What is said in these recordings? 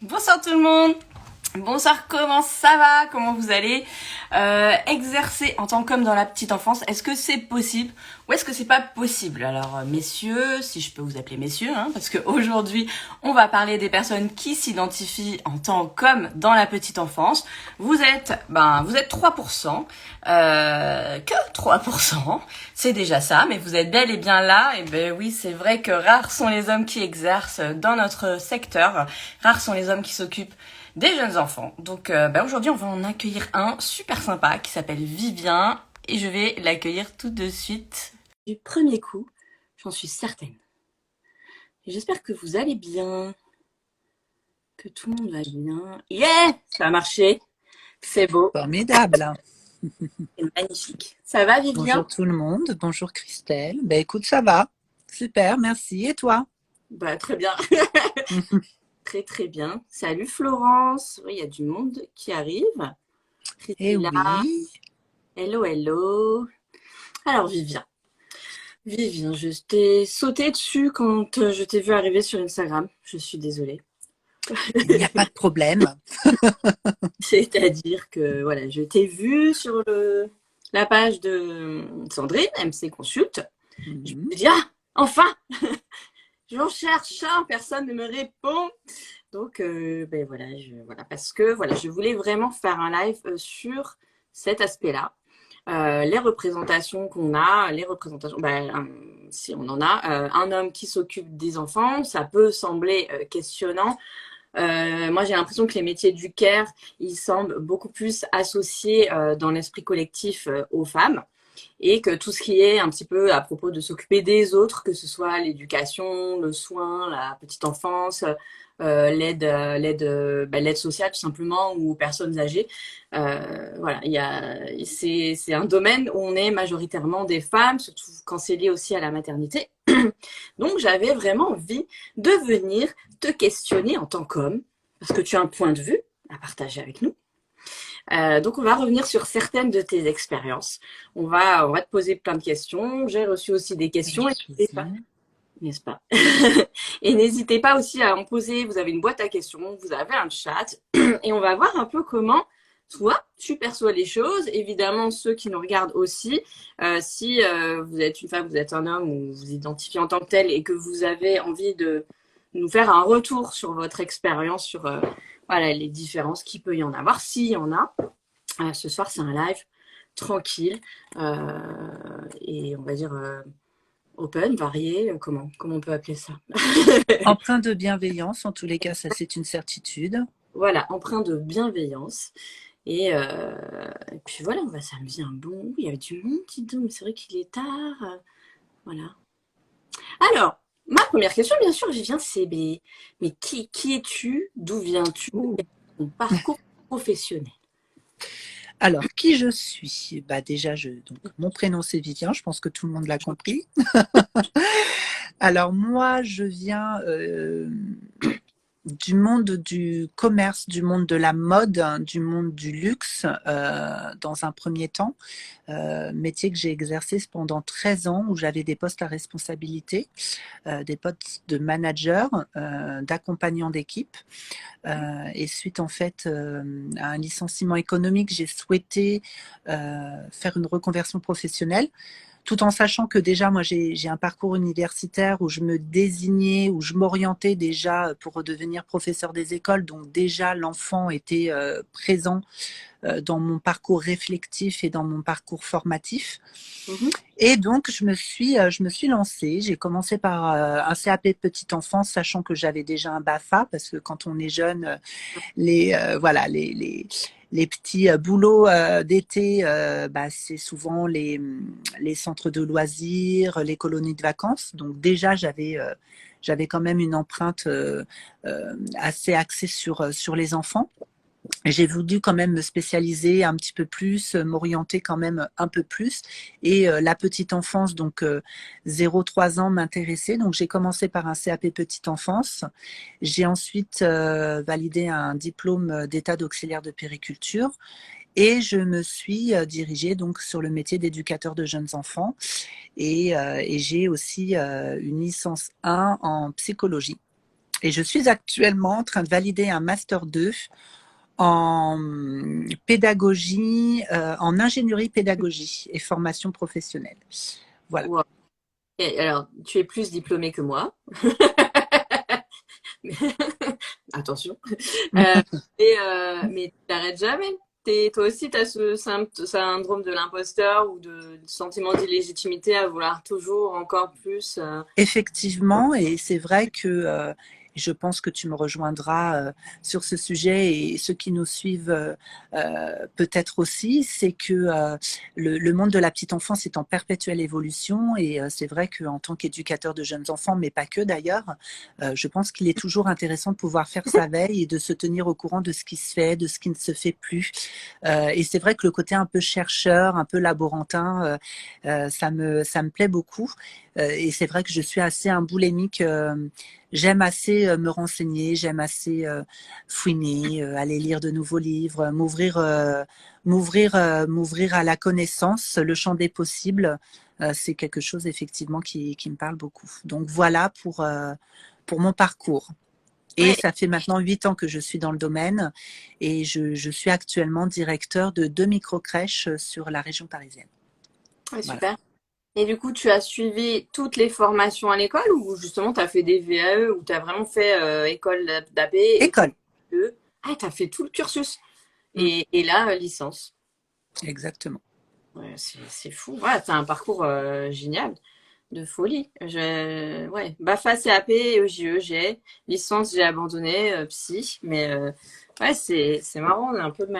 Bonsoir tout le monde. Bonsoir, comment ça va? Comment vous allez? Exercer en tant qu'homme dans la petite enfance, est-ce que c'est possible ou est-ce que c'est pas possible? Alors messieurs, si je peux vous appeler messieurs, hein, parce qu'aujourd'hui on va parler des personnes qui s'identifient en tant qu'hommes dans la petite enfance. Vous êtes 3%, que 3%, c'est déjà ça, mais vous êtes bel et bien là. Et ben oui, c'est vrai que rares sont les hommes qui exercent dans notre secteur, rares sont les hommes qui s'occupent des jeunes enfants. Donc aujourd'hui, on va en accueillir un super sympa qui s'appelle Vivien et je vais l'accueillir tout de suite. Du premier coup, j'en suis certaine. J'espère que vous allez bien, que tout le monde va bien. Yeah, ça a marché, c'est beau, Formidable. c'est magnifique. Ça va, Vivien? Bonjour tout le monde. Bonjour Christelle. Ben écoute, ça va. Super, merci. Et toi? Bah très bien, très très bien. Salut Florence. Oui, il y a du monde qui arrive. Eh Priscilla, oui. hello hello. Alors Vivien, je t'ai sauté dessus quand je t'ai vu arriver sur Instagram. Je suis désolée. Il n'y a pas de problème. C'est-à-dire que voilà, je t'ai vu sur la page de Sandrine, MC Consulte. Je Mhm. me dis, ah, enfin, j'en cherche un, personne ne me répond. Donc, voilà, parce que voilà, je voulais vraiment faire un live sur cet aspect-là. Les représentations qu'on a, si on en a, un homme qui s'occupe des enfants, ça peut sembler questionnant. Moi, j'ai l'impression que les métiers du care, ils semblent beaucoup plus associés dans l'esprit collectif aux femmes et que tout ce qui est un petit peu à propos de s'occuper des autres, que ce soit l'éducation, le soin, la petite enfance, l'aide sociale tout simplement ou aux personnes âgées. Voilà, c'est un domaine où on est majoritairement des femmes, surtout quand c'est lié aussi à la maternité. Donc j'avais vraiment envie de venir te questionner en tant qu'homme, parce que tu as un point de vue à partager avec nous. Donc on va revenir sur certaines de tes expériences. On va te poser plein de questions. J'ai reçu aussi des questions. Avec N'hésitez pas, plaisir. n'est-ce pas? Et n'hésitez pas aussi à en poser. Vous avez une boîte à questions, vous avez un chat, et on va voir un peu comment toi tu perçois les choses. Évidemment, ceux qui nous regardent aussi, si vous êtes une femme, vous êtes un homme ou vous vous identifiez en tant que tel et que vous avez envie de nous faire un retour sur votre expérience, sur voilà, les différences qu'il peut y en avoir, s'il y en a. Ce soir, c'est un live tranquille et on va dire open, varié, comment on peut appeler ça? Empreint de bienveillance, en tous les cas, ça c'est une certitude. Voilà, empreint de bienveillance. Et puis voilà, on va s'amuser un bon. Oui, il y avait du monde, dis donc, mais c'est vrai qu'il est tard. Voilà. Alors, ma première question, bien sûr, j'y viens, c'est mais qui es-tu? D'où viens-tu? Ouh. Ton parcours professionnel. Alors, qui je suis? Bah déjà, donc mon prénom c'est Vivien. Je pense que tout le monde l'a compris. Alors moi, je viens du monde du commerce, du monde de la mode, hein, du monde du luxe dans un premier temps. Métier que j'ai exercé pendant 13 ans où j'avais des postes à responsabilité, des postes de manager, d'accompagnant d'équipe. Et suite en fait à un licenciement économique, j'ai souhaité faire une reconversion professionnelle tout en sachant que déjà, moi, j'ai un parcours universitaire où je me désignais, où je m'orientais déjà pour redevenir professeur des écoles. Donc déjà, l'enfant était présent dans mon parcours réflectif et dans mon parcours formatif. Mhm. Et donc, je me suis lancée. J'ai commencé par un CAP de petite enfance, sachant que j'avais déjà un BAFA, parce que quand on est jeune, voilà, les petits boulots d'été, bah, c'est souvent les centres de loisirs, les colonies de vacances. Donc déjà, j'avais quand même une empreinte assez axée sur les enfants. J'ai voulu quand même me spécialiser un petit peu plus, m'orienter quand même un peu plus. Et la petite enfance, donc 0-3 ans, m'intéressait. Donc j'ai commencé par un CAP petite enfance. J'ai ensuite validé un diplôme d'état d'auxiliaire de périculture. Et je me suis dirigée donc sur le métier d'éducateur de jeunes enfants. Et j'ai aussi une licence 1 en psychologie. Et je suis actuellement en train de valider un Master 2 en pédagogie, en ingénierie pédagogie et formation professionnelle. Voilà. Wow. Et alors, tu es plus diplômée que moi. Attention. Euh, mais t'arrêtes jamais. Toi aussi, tu as ce syndrome de l'imposteur ou de sentiment d'illégitimité à vouloir toujours encore plus. Effectivement, et c'est vrai que je pense que tu me rejoindras sur ce sujet et ceux qui nous suivent peut-être aussi, c'est que le monde de la petite enfance est en perpétuelle évolution et c'est vrai qu'en tant qu'éducateur de jeunes enfants, mais pas que d'ailleurs, je pense qu'il est toujours intéressant de pouvoir faire sa veille et de se tenir au courant de ce qui se fait, de ce qui ne se fait plus. Et c'est vrai que le côté un peu chercheur, un peu laborantin, ça me plaît beaucoup. Et c'est vrai que je suis assez un boulémique. J'aime assez me renseigner, j'aime assez fouiner, aller lire de nouveaux livres, m'ouvrir à la connaissance, le champ des possibles. C'est quelque chose effectivement qui me parle beaucoup. Donc voilà pour mon parcours. Et Ouais, ça fait maintenant 8 ans que je suis dans le domaine et je suis actuellement directeur de 2 microcrèches sur la région parisienne. ouais, Voilà. super. Et du coup, tu as suivi toutes les formations à l'école ou justement tu as fait des VAE ou tu as vraiment fait école d'AP et École. Ah, tu as fait tout le cursus. Mm, Et là, licence. exactement. Ouais, c'est fou. Ouais, t'as un parcours génial, de folie. Ouais, BAFA, CAP, EJE, j'ai. Licence, j'ai abandonné, psy. Mais ouais, c'est marrant, on a un peu le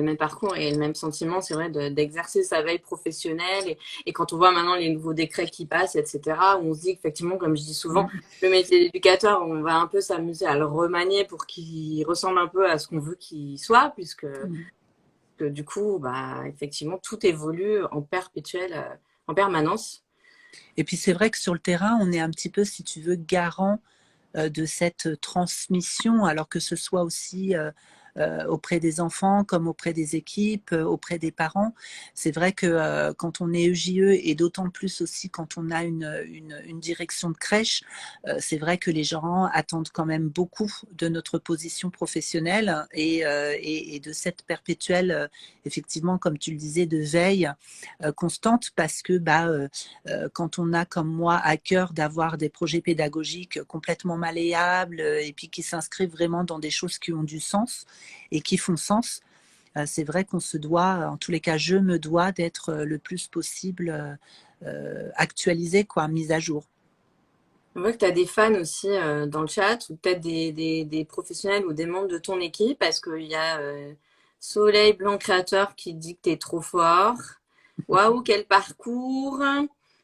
même parcours et le même sentiment, c'est vrai, d'exercer sa veille professionnelle. Et quand on voit maintenant les nouveaux décrets qui passent, etc., on se dit qu'effectivement, comme je dis souvent, Mm, le métier d'éducateur, on va un peu s'amuser à le remanier pour qu'il ressemble un peu à ce qu'on veut qu'il soit, puisque mm. que du coup, bah, effectivement, tout évolue en perpétuel, en permanence. Et puis c'est vrai que sur le terrain, on est un petit peu, si tu veux, garant de cette transmission, alors que ce soit aussi auprès des enfants comme auprès des équipes, auprès des parents. C'est vrai que quand on est EJE et d'autant plus aussi quand on a une direction de crèche, c'est vrai que les gens attendent quand même beaucoup de notre position professionnelle et de cette perpétuelle, effectivement, comme tu le disais, de veille constante parce que quand on a comme moi à cœur d'avoir des projets pédagogiques complètement malléables et puis qui s'inscrivent vraiment dans des choses qui ont du sens et qui font sens, c'est vrai qu'on se doit, en tous les cas je me dois d'être le plus possible actualisé, quoi, mise à jour. On voit que tu as des fans aussi dans le chat, ou peut-être des professionnels ou des membres de ton équipe, parce qu'il y a Soleil Blanc Créateur qui dit que tu es trop fort. Waouh, quel parcours!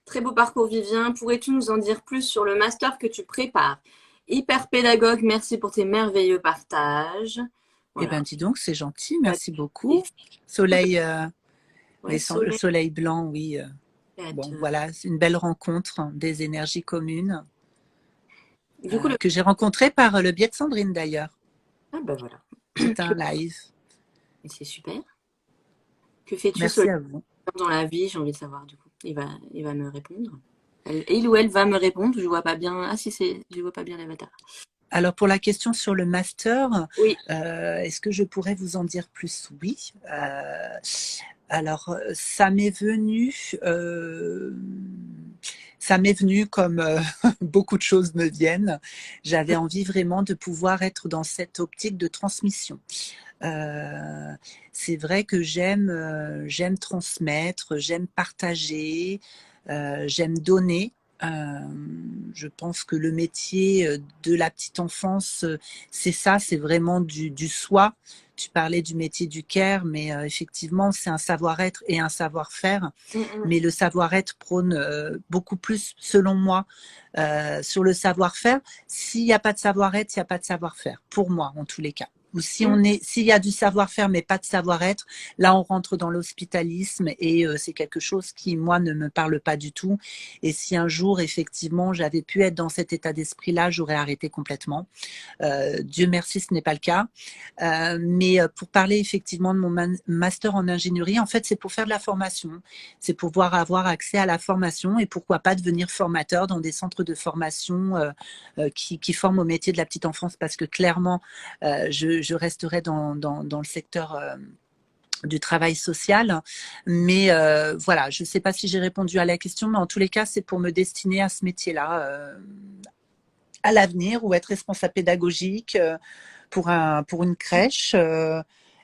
Très beau parcours, Vivien. Pourrais-tu nous en dire plus sur le master que tu prépares? Hyper pédagogue, merci pour tes merveilleux partages. Eh bien, Voilà. dis donc, c'est gentil, Et merci beaucoup. Soleil, ouais, le Soleil. soleil blanc, oui. Bon, voilà, c'est une belle rencontre, hein, des énergies communes Du coup, que j'ai rencontrées par le biais de Sandrine d'ailleurs. ah bah voilà. C'était un live. C'est super. Que fais-tu, Merci Soleil, à vous. dans la vie? J'ai envie de savoir, du coup. Il va me répondre. Il ou elle va me répondre. Je vois pas bien. Ah si, je vois pas bien l'avatar. Alors pour la question sur le master, Oui. est-ce que je pourrais vous en dire plus? Oui. Alors ça m'est venu comme beaucoup de choses me viennent. J'avais envie vraiment de pouvoir être dans cette optique de transmission. Euh, c'est vrai que j'aime transmettre, j'aime partager, j'aime donner. Euh, je pense que le métier de la petite enfance, c'est ça, c'est vraiment du soi. Tu parlais du métier du care, mais effectivement, c'est un savoir-être et un savoir-faire. Mm, mm. Mais le savoir-être prône beaucoup plus, selon moi, sur le savoir-faire. S'il n'y a pas de savoir-être, il n'y a pas de savoir-faire, pour moi, en tous les cas. Ou si on est, s'il y a du savoir-faire mais pas de savoir-être, là on rentre dans l'hospitalisme et c'est quelque chose qui moi ne me parle pas du tout. Et si un jour effectivement j'avais pu être dans cet état d'esprit-là, j'aurais arrêté complètement. Dieu merci, ce n'est pas le cas. Mais pour parler effectivement de mon master en ingénierie, en fait c'est pour faire de la formation, c'est pour pouvoir avoir accès à la formation et pourquoi pas devenir formateur dans des centres de formation qui forment au métier de la petite enfance, parce que clairement je resterai dans le secteur du travail social. Mais voilà, je ne sais pas si j'ai répondu à la question, mais en tous les cas, c'est pour me destiner à ce métier-là à l'avenir, ou être responsable pédagogique pour une crèche.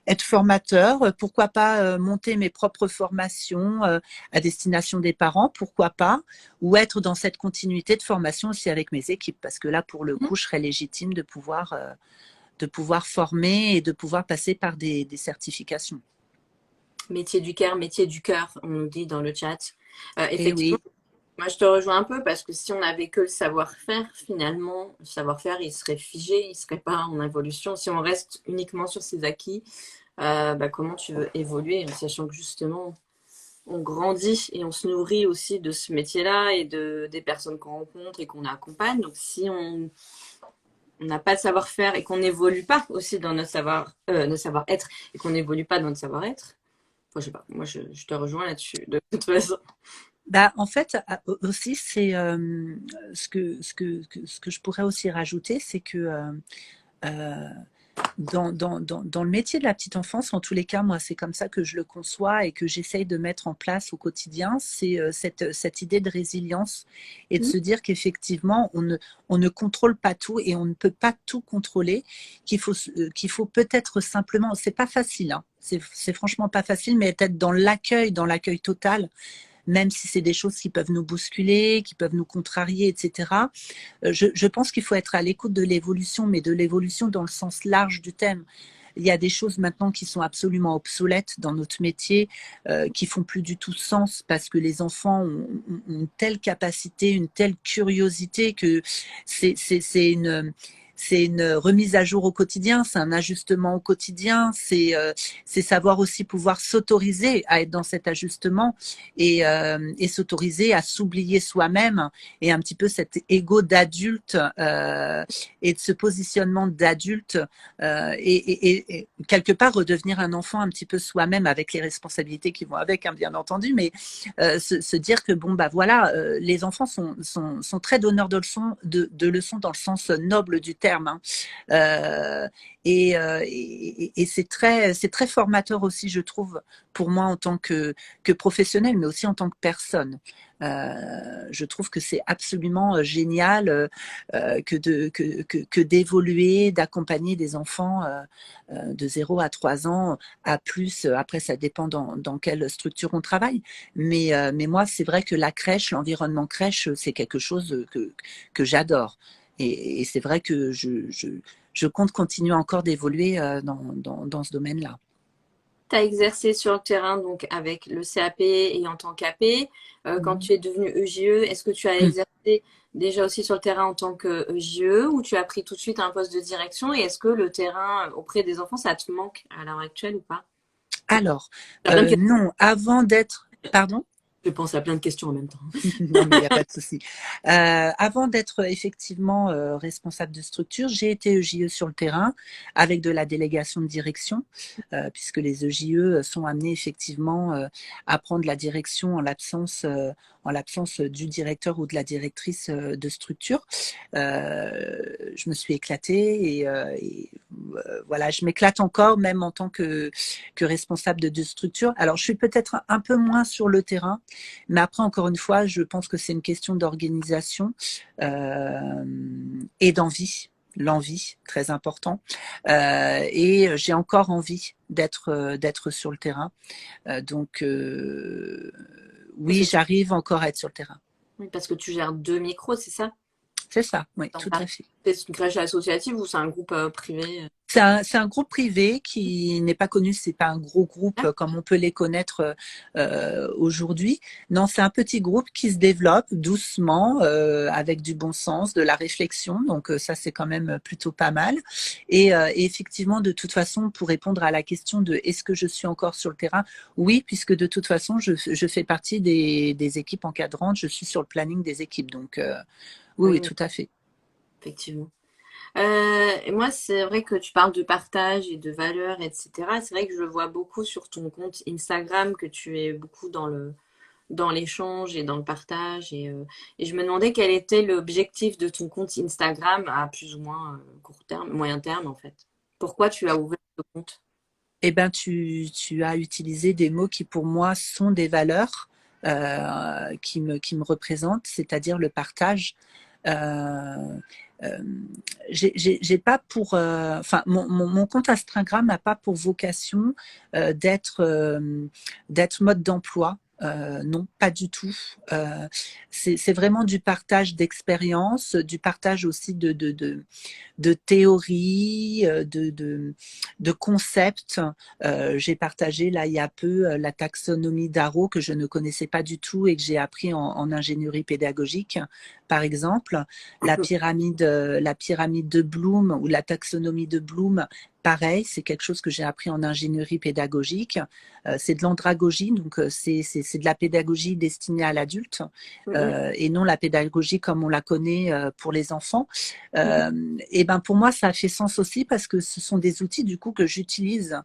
Être formateur, pourquoi pas monter mes propres formations à destination des parents, pourquoi pas, ou être dans cette continuité de formation aussi avec mes équipes, parce que là, pour le coup, je serais légitime de pouvoir former et de pouvoir passer par des certifications. Métier du cœur, métier du cœur, on nous dit dans le chat. Et Effectivement, oui, moi je te rejoins un peu parce que si on n'avait que le savoir-faire, finalement, le savoir-faire, il serait figé, il serait pas en évolution. Si on reste uniquement sur ses acquis, comment tu veux évoluer, en sachant que justement, on grandit et on se nourrit aussi de ce métier-là et des personnes qu'on rencontre et qu'on accompagne. Donc si on n'a pas de savoir-faire et qu'on n'évolue pas aussi dans notre savoir-être et qu'on n'évolue pas dans notre savoir-être, enfin, je sais pas, moi je te rejoins là-dessus de toute façon. bah, en fait, aussi, c'est ce que je pourrais aussi rajouter, c'est que euh, dans le métier de la petite enfance, en tous les cas, moi, c'est comme ça que je le conçois et que j'essaye de mettre en place au quotidien, c'est cette idée de résilience et de se dire qu'effectivement, on ne contrôle pas tout et on ne peut pas tout contrôler, qu'il faut peut-être simplement, c'est pas facile, hein, c'est franchement pas facile, mais être dans l'accueil total, même si c'est des choses qui peuvent nous bousculer, qui peuvent nous contrarier, etc. Je pense qu'il faut être à l'écoute de l'évolution, mais de l'évolution dans le sens large du thème. Il y a des choses maintenant qui sont absolument obsolètes dans notre métier, qui font plus du tout sens parce que les enfants ont une telle capacité, une telle curiosité que c'est une remise à jour au quotidien, c'est un ajustement au quotidien, c'est savoir aussi pouvoir s'autoriser à être dans cet ajustement et s'autoriser à s'oublier soi-même et un petit peu cet ego d'adulte et de ce positionnement d'adulte et quelque part redevenir un enfant un petit peu soi-même avec les responsabilités qui vont avec, hein, bien entendu, mais se dire que bon bah voilà, les enfants sont très donneurs de leçons dans le sens noble du terme, hein. Euh, et c'est très formateur aussi, je trouve, pour moi en tant que professionnel, mais aussi en tant que personne. Je trouve que c'est absolument génial que d'évoluer, d'accompagner des enfants de 0 à 3 ans à plus. Après, ça dépend dans quelle structure on travaille. Mais moi, c'est vrai que la crèche, l'environnement crèche, c'est quelque chose que j'adore. Et c'est vrai que je compte continuer encore d'évoluer dans ce domaine-là. Tu as exercé sur le terrain donc avec le CAP et en tant qu'AP. Quand tu es devenu EJE, est-ce que tu as exercé déjà aussi sur le terrain en tant que EJE ou tu as pris tout de suite un poste de direction? Et est-ce que le terrain auprès des enfants, ça te manque à l'heure actuelle ou pas? Alors, T'as plein de questions. non, avant d'être... Pardon? Je pense à plein de questions en même temps. Non, mais il n'y a pas de souci. Avant d'être effectivement responsable de structure, j'ai été EJE sur le terrain avec de la délégation de direction, puisque les EJE sont amenés effectivement à prendre la direction en l'absence du directeur ou de la directrice de structure. Je me suis éclatée et voilà, je m'éclate encore même en tant que responsable de structure. Alors, je suis peut-être un peu moins sur le terrain, mais après, encore une fois, je pense que c'est une question d'organisation et d'envie. L'envie, très important. Et j'ai encore envie d'être sur le terrain. Donc, Parce oui, que j'arrive encore à être sur le terrain. oui, parce que tu gères deux micros, c'est ça? C'est ça, oui, Dans tout Paris. à fait. C'est une crèche associative ou c'est un groupe privé? C'est un groupe privé qui n'est pas connu, c'est pas un gros groupe Ah, comme on peut les connaître aujourd'hui. Non, c'est un petit groupe qui se développe doucement, avec du bon sens, de la réflexion. Donc ça, c'est quand même plutôt pas mal. Et effectivement, de toute façon, pour répondre à la question de est-ce que je suis encore sur le terrain, oui, puisque de toute façon, je fais partie des équipes encadrantes, je suis sur le planning des équipes. Donc oui, oui, oui, tout à fait. effectivement. Et moi, c'est vrai que tu parles de partage et de valeur, etc. C'est vrai que je vois beaucoup sur ton compte Instagram que tu es beaucoup dans l'échange et dans le partage. Et je me demandais quel était l'objectif de ton compte Instagram à plus ou moins court terme, moyen terme en fait. Pourquoi tu as ouvert ce compte? Eh ben, tu as utilisé des mots qui pour moi sont des valeurs qui me représentent, c'est-à-dire le partage. Euh, euh, j'ai pas pour, enfin, mon compte Instagram n'a pas pour vocation d'être mode d'emploi. Non, pas du tout. C'est vraiment du partage d'expérience, du partage aussi de théories, de concepts. J'ai partagé là il y a peu la taxonomie d'Arrow que je ne connaissais pas du tout et que j'ai appris en ingénierie pédagogique, par exemple. La pyramide de Bloom ou la taxonomie de Bloom, pareil, c'est quelque chose que j'ai appris en ingénierie pédagogique. C'est de l'andragogie, donc c'est de la pédagogie destinée à l'adulte Mhm, et non la pédagogie comme on la connaît pour les enfants. mhm. Et ben pour moi, ça a fait sens aussi parce que ce sont des outils du coup que j'utilise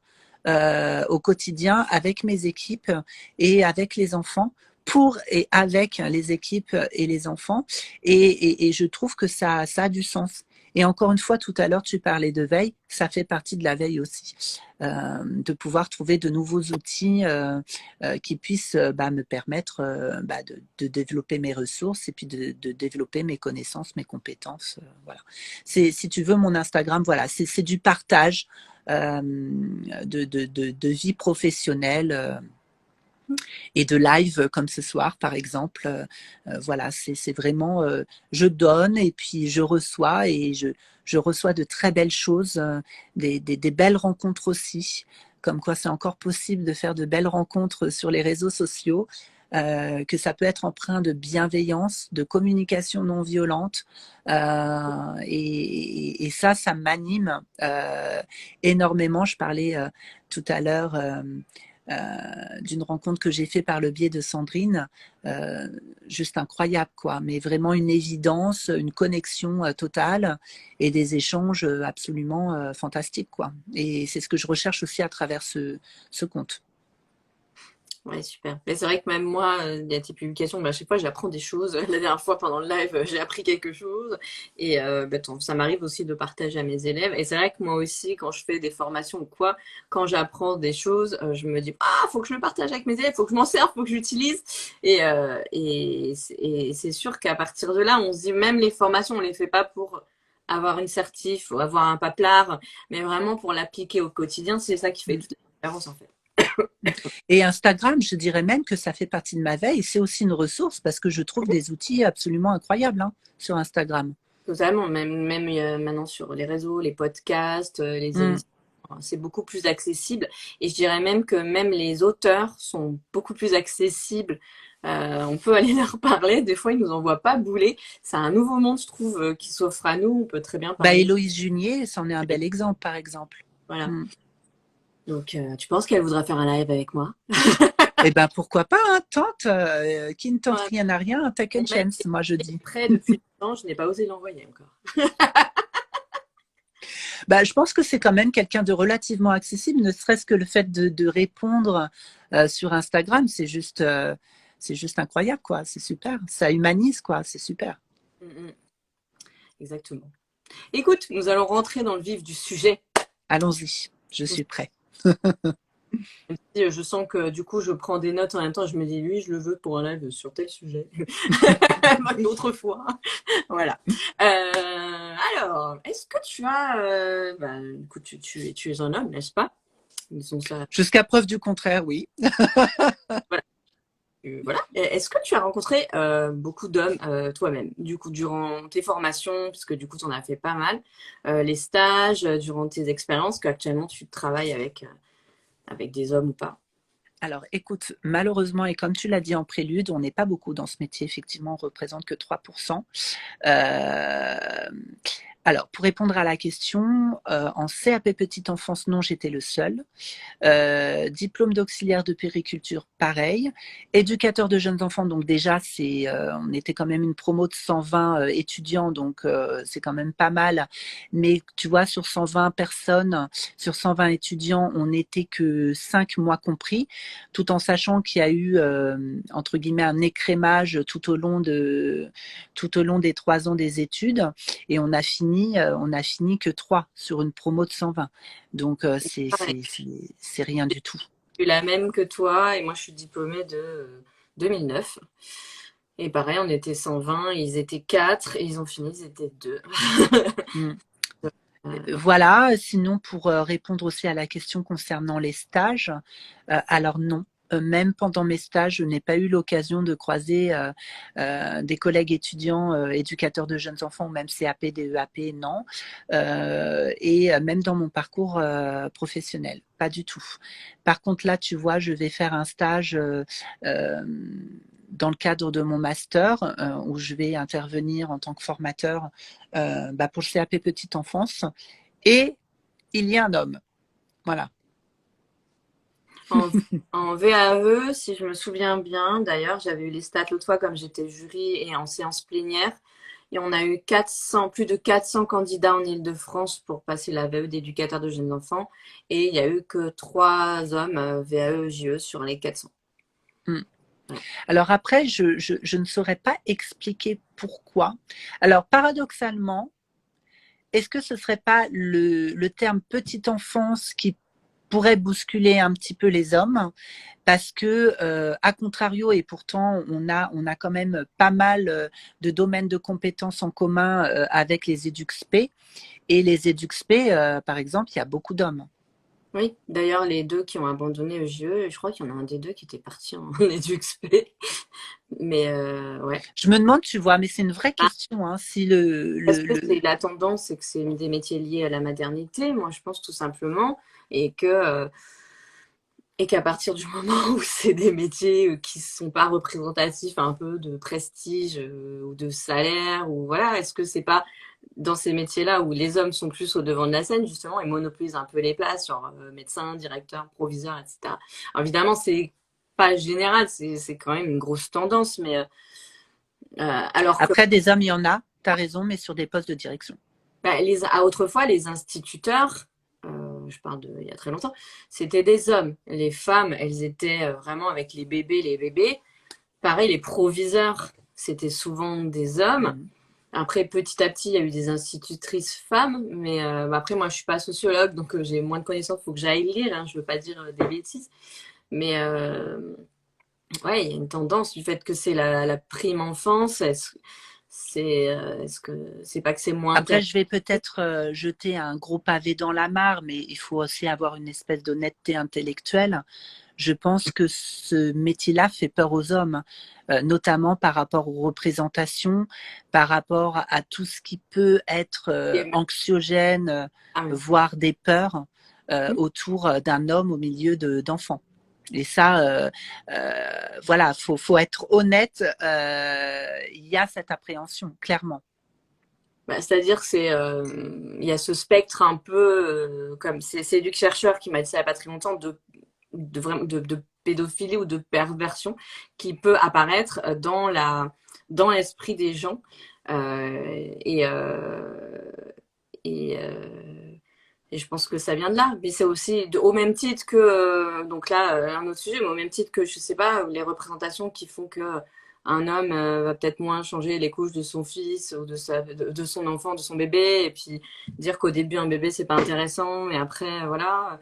au quotidien avec mes équipes et avec les enfants pour et avec les équipes et les enfants. Et je trouve que ça a du sens. Et encore une fois, tout à l'heure, tu parlais de veille, ça fait partie de la veille aussi, de pouvoir trouver de nouveaux outils qui puissent me permettre de développer mes ressources et puis de développer mes connaissances, mes compétences. Voilà. C'est, si tu veux, mon Instagram, voilà, c'est du partage de vie professionnelle et de live comme ce soir, par exemple. Voilà, c'est vraiment, je donne et puis je reçois et je reçois de très belles choses, des belles rencontres aussi. Comme quoi, c'est encore possible de faire de belles rencontres sur les réseaux sociaux, que ça peut être empreint de bienveillance, de communication non violente. Et ça m'anime énormément. Je parlais tout à l'heure d'une rencontre que j'ai fait par le biais de Sandrine, euh, juste incroyable quoi, mais vraiment une évidence, une connexion totale et des échanges absolument fantastiques quoi. Et c'est ce que je recherche aussi à travers ce compte. Ouais, super. Mais c'est vrai que même moi, il y a tes publications, à chaque fois j'apprends des choses. La dernière fois pendant le live, j'ai appris quelque chose. Et ça m'arrive aussi de partager à mes élèves. Et c'est vrai que moi aussi, quand je fais des formations ou quoi, quand j'apprends des choses, je me dis, ah, faut que je le partage avec mes élèves, faut que je m'en serve, faut que j'utilise. Et c'est sûr qu'à partir de là, on se dit, même les formations, on les fait pas pour avoir une certif ou avoir un paplard, mais vraiment pour l'appliquer au quotidien. C'est ça qui fait toute la différence en fait. Et Instagram, je dirais même que ça fait partie de ma veille. C'est aussi une ressource parce que je trouve des outils absolument incroyables sur Instagram. Totalement, même maintenant sur les réseaux, les podcasts, les Mm. émissions, c'est beaucoup plus accessible. Et je dirais même que même les auteurs sont beaucoup plus accessibles. On peut aller leur parler. Des fois, ils nous envoient pas bouler. C'est un nouveau monde, je trouve, qui s'offre à nous. On peut très bien Bah, parler. Héloïse Junier, c'en est un bel exemple, par exemple. Voilà. Mm. Donc, tu penses qu'elle voudra faire un live avec moi? Eh ben pourquoi pas, hein, tente, qui ne tente Ouais. rien à rien, un second Elle m'a chance, moi je été dis. prêt depuis longtemps. Je n'ai pas osé l'envoyer encore. Bah, je pense que c'est quand même quelqu'un de relativement accessible, ne serait-ce que le fait de répondre sur Instagram, c'est juste incroyable, quoi. C'est super. Ça humanise, quoi. C'est super. Mm, mm. Exactement. Écoute, nous allons rentrer dans le vif du sujet. Allons-y, je suis prêt. Je sens que du coup, je prends des notes en même temps. Je me dis, lui, je le veux pour un live sur tel sujet. Une autre fois. Voilà. Alors, est-ce que tu as. Écoute, tu es un homme, n'est-ce pas? Disons ça. Jusqu'à preuve du contraire, oui. Voilà. voilà. Est-ce que tu as rencontré beaucoup d'hommes toi-même, du coup, durant tes formations, parce que du coup, tu en as fait pas mal, les stages, durant tes expériences, qu'actuellement tu travailles avec des hommes ou pas? Alors, écoute, malheureusement, et comme tu l'as dit en prélude, on n'est pas beaucoup dans ce métier. Effectivement, on représente que 3%. Euh, alors, pour répondre à la question, en CAP petite enfance, non, j'étais le seul. Diplôme d'auxiliaire de périculture, pareil. Éducateur de jeunes enfants, donc déjà, on était quand même une promo de 120 étudiants, donc c'est quand même pas mal. Mais tu vois, sur 120 personnes, sur 120 étudiants, on n'était que 5 mois compris, tout en sachant qu'il y a eu, entre guillemets, un écrémage tout au long des 3 ans des études. Et on a fini que 3 sur une promo de 120. Donc, c'est rien du tout. Je suis la même que toi et moi je suis diplômée de 2009. Et pareil, on était 120, ils étaient 4 et ils ont fini, ils étaient 2. Mm. Voilà, sinon pour répondre aussi à la question concernant les stages, alors non. Même pendant mes stages, je n'ai pas eu l'occasion de croiser des collègues étudiants, éducateurs de jeunes enfants ou même CAP, DEAP, non. Et même dans mon parcours professionnel, pas du tout. Par contre, là, tu vois, je vais faire un stage euh, dans le cadre de mon master où je vais intervenir en tant que formateur pour le CAP petite enfance. Et il y a un homme. Voilà. En, en VAE, si je me souviens bien, d'ailleurs, j'avais eu les stats l'autre fois comme j'étais jury et en séance plénière. Et on a eu 400, plus de 400 candidats en Île-de-France pour passer la VAE d'éducateur de jeunes enfants. Et il n'y a eu que 3 hommes VAE, JE sur les 400. Mm. Ouais. Alors après, je ne saurais pas expliquer pourquoi. Alors paradoxalement, est-ce que ce serait pas le terme petite enfance qui pourrait bousculer un petit peu les hommes parce que à contrario et pourtant on a quand même pas mal de domaines de compétences en commun avec les EduxP et les EduxP par exemple il y a beaucoup d'hommes. Oui, d'ailleurs, les deux qui ont abandonné JE, je crois qu'il y en a un des deux qui était parti en EduxP. Mais ouais. Je me demande, tu vois, mais c'est une vraie Ah, question, hein, si le, est-ce le, que le... c'est la tendance, c'est que c'est des métiers liés à la maternité? Moi, je pense tout simplement. Et que et qu'à partir du moment où c'est des métiers qui ne sont pas représentatifs un peu de prestige ou de salaire, ou voilà, est-ce que c'est pas dans ces métiers-là où les hommes sont plus au devant de la scène, justement, et monopolisent un peu les places, genre médecin, directeur, proviseur, etc. Alors, évidemment, c'est pas général, c'est quand même une grosse tendance, mais alors que Après, des hommes, il y en a, tu as raison, mais sur des postes de direction. bah, autrefois, les instituteurs, je parle il y a très longtemps, c'était des hommes. Les femmes, elles étaient vraiment avec les bébés, les bébés. Pareil, les proviseurs, c'était souvent des hommes. Mm. Après, petit à petit, il y a eu des institutrices femmes, mais après, moi, je suis pas sociologue, donc j'ai moins de connaissances. Il faut que j'aille lire, hein, je veux pas dire des bêtises. Mais ouais, il y a une tendance du fait que c'est la prime enfance. Est-ce que c'est pas que c'est moins Après, intéressant? je vais peut-être jeter un gros pavé dans la mare, mais il faut aussi avoir une espèce d'honnêteté intellectuelle. Je pense que ce métier-là fait peur aux hommes, notamment par rapport aux représentations, par rapport à tout ce qui peut être anxiogène, Ah, mais voire des peurs autour d'un homme au milieu d'enfants. Et ça, voilà, faut être honnête. Il y a cette appréhension, clairement. bah, c'est-à-dire que il y a ce spectre un peu, comme c'est Luc Chercheur qui m'a dit ça il n'y a pas très longtemps, de pédophilie ou de perversion qui peut apparaître dans l'esprit des gens. Euh, et, euh, et, euh, et je pense que ça vient de là. Mais c'est aussi au même titre que, donc là, un autre sujet, mais au même titre que, je sais pas, les représentations qui font que un homme va peut-être moins changer les couches de son fils ou de son enfant, de son bébé, et puis dire qu'au début un bébé c'est pas intéressant, mais après voilà,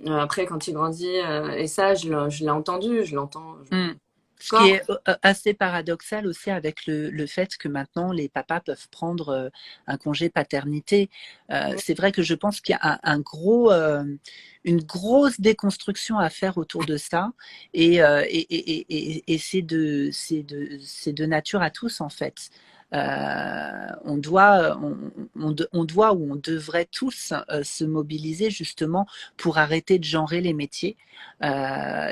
après quand il grandit, et ça je l'ai entendu, je l'entends. Mm. Ce qui est assez paradoxal aussi avec le fait que maintenant les papas peuvent prendre un congé paternité. C'est vrai que je pense qu'il y a une grosse déconstruction à faire autour de ça et c'est de nature à tous en fait. On doit ou on devrait tous se mobiliser justement pour arrêter de genrer les métiers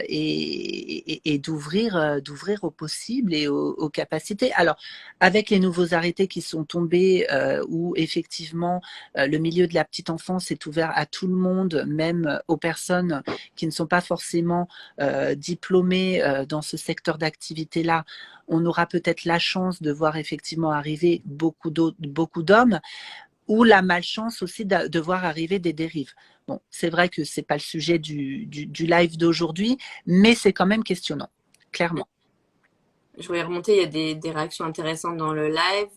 et d'ouvrir au possible et aux capacités. Alors, avec les nouveaux arrêtés qui sont tombés, où effectivement le milieu de la petite enfance est ouvert à tout le monde, même aux personnes qui ne sont pas forcément diplômées dans ce secteur d'activité-là, on aura peut-être la chance de voir effectivement arriver beaucoup d'hommes ou la malchance aussi de voir arriver des dérives. Bon, c'est vrai que c'est pas le sujet du live d'aujourd'hui, mais c'est quand même questionnant, clairement. Je voulais remonter, il y a des réactions intéressantes dans le live.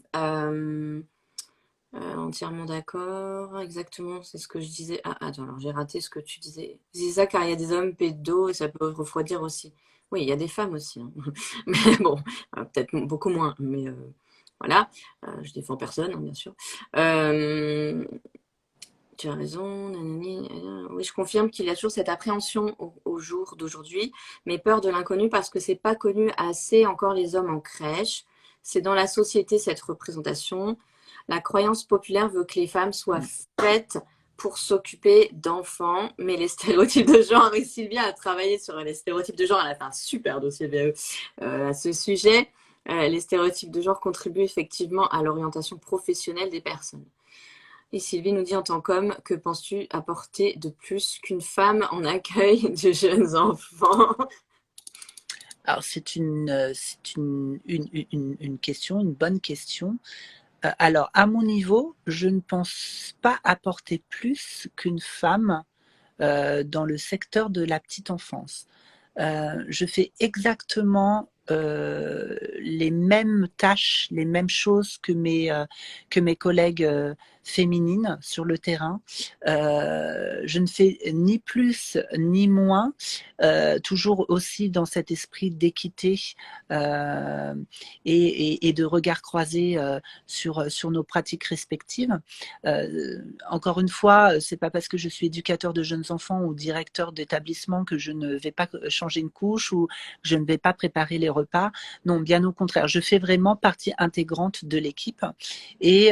Entièrement d'accord, exactement, c'est ce que je disais. Ah, attends, alors j'ai raté ce que tu disais. C'est ça, car il y a des hommes pédos et ça peut refroidir aussi. Oui, il y a des femmes aussi, hein. Mais bon, peut-être beaucoup moins, mais voilà. Je défends personne, hein, bien sûr. Tu as raison, nanani, oui, je confirme qu'il y a toujours cette appréhension au jour d'aujourd'hui, mais peur de l'inconnu parce que c'est pas connu assez encore les hommes en crèche. C'est dans la société cette représentation. La croyance populaire veut que les femmes soient faites pour s'occuper d'enfants, mais les stéréotypes de genre, et Sylvia a travaillé sur les stéréotypes de genre, elle a fait un super dossier VE à ce sujet. Les stéréotypes de genre contribuent effectivement à l'orientation professionnelle des personnes. Et Sylvie nous dit en tant qu'homme, que penses-tu apporter de plus qu'une femme en accueil de jeunes enfants? Alors c'est une question, une bonne question. Alors à mon niveau, je ne pense pas apporter plus qu'une femme dans le secteur de la petite enfance. Je fais exactement les mêmes tâches, les mêmes choses que mes collègues féminines sur le terrain. Je ne fais ni plus ni moins, toujours aussi dans cet esprit d'équité et de regard croisé sur nos pratiques respectives. Encore une fois, c'est pas parce que je suis éducateur de jeunes enfants ou directeur d'établissement que je ne vais pas changer une couche ou que je ne vais pas préparer les repas. Non, bien au contraire, je fais vraiment partie intégrante de l'équipe et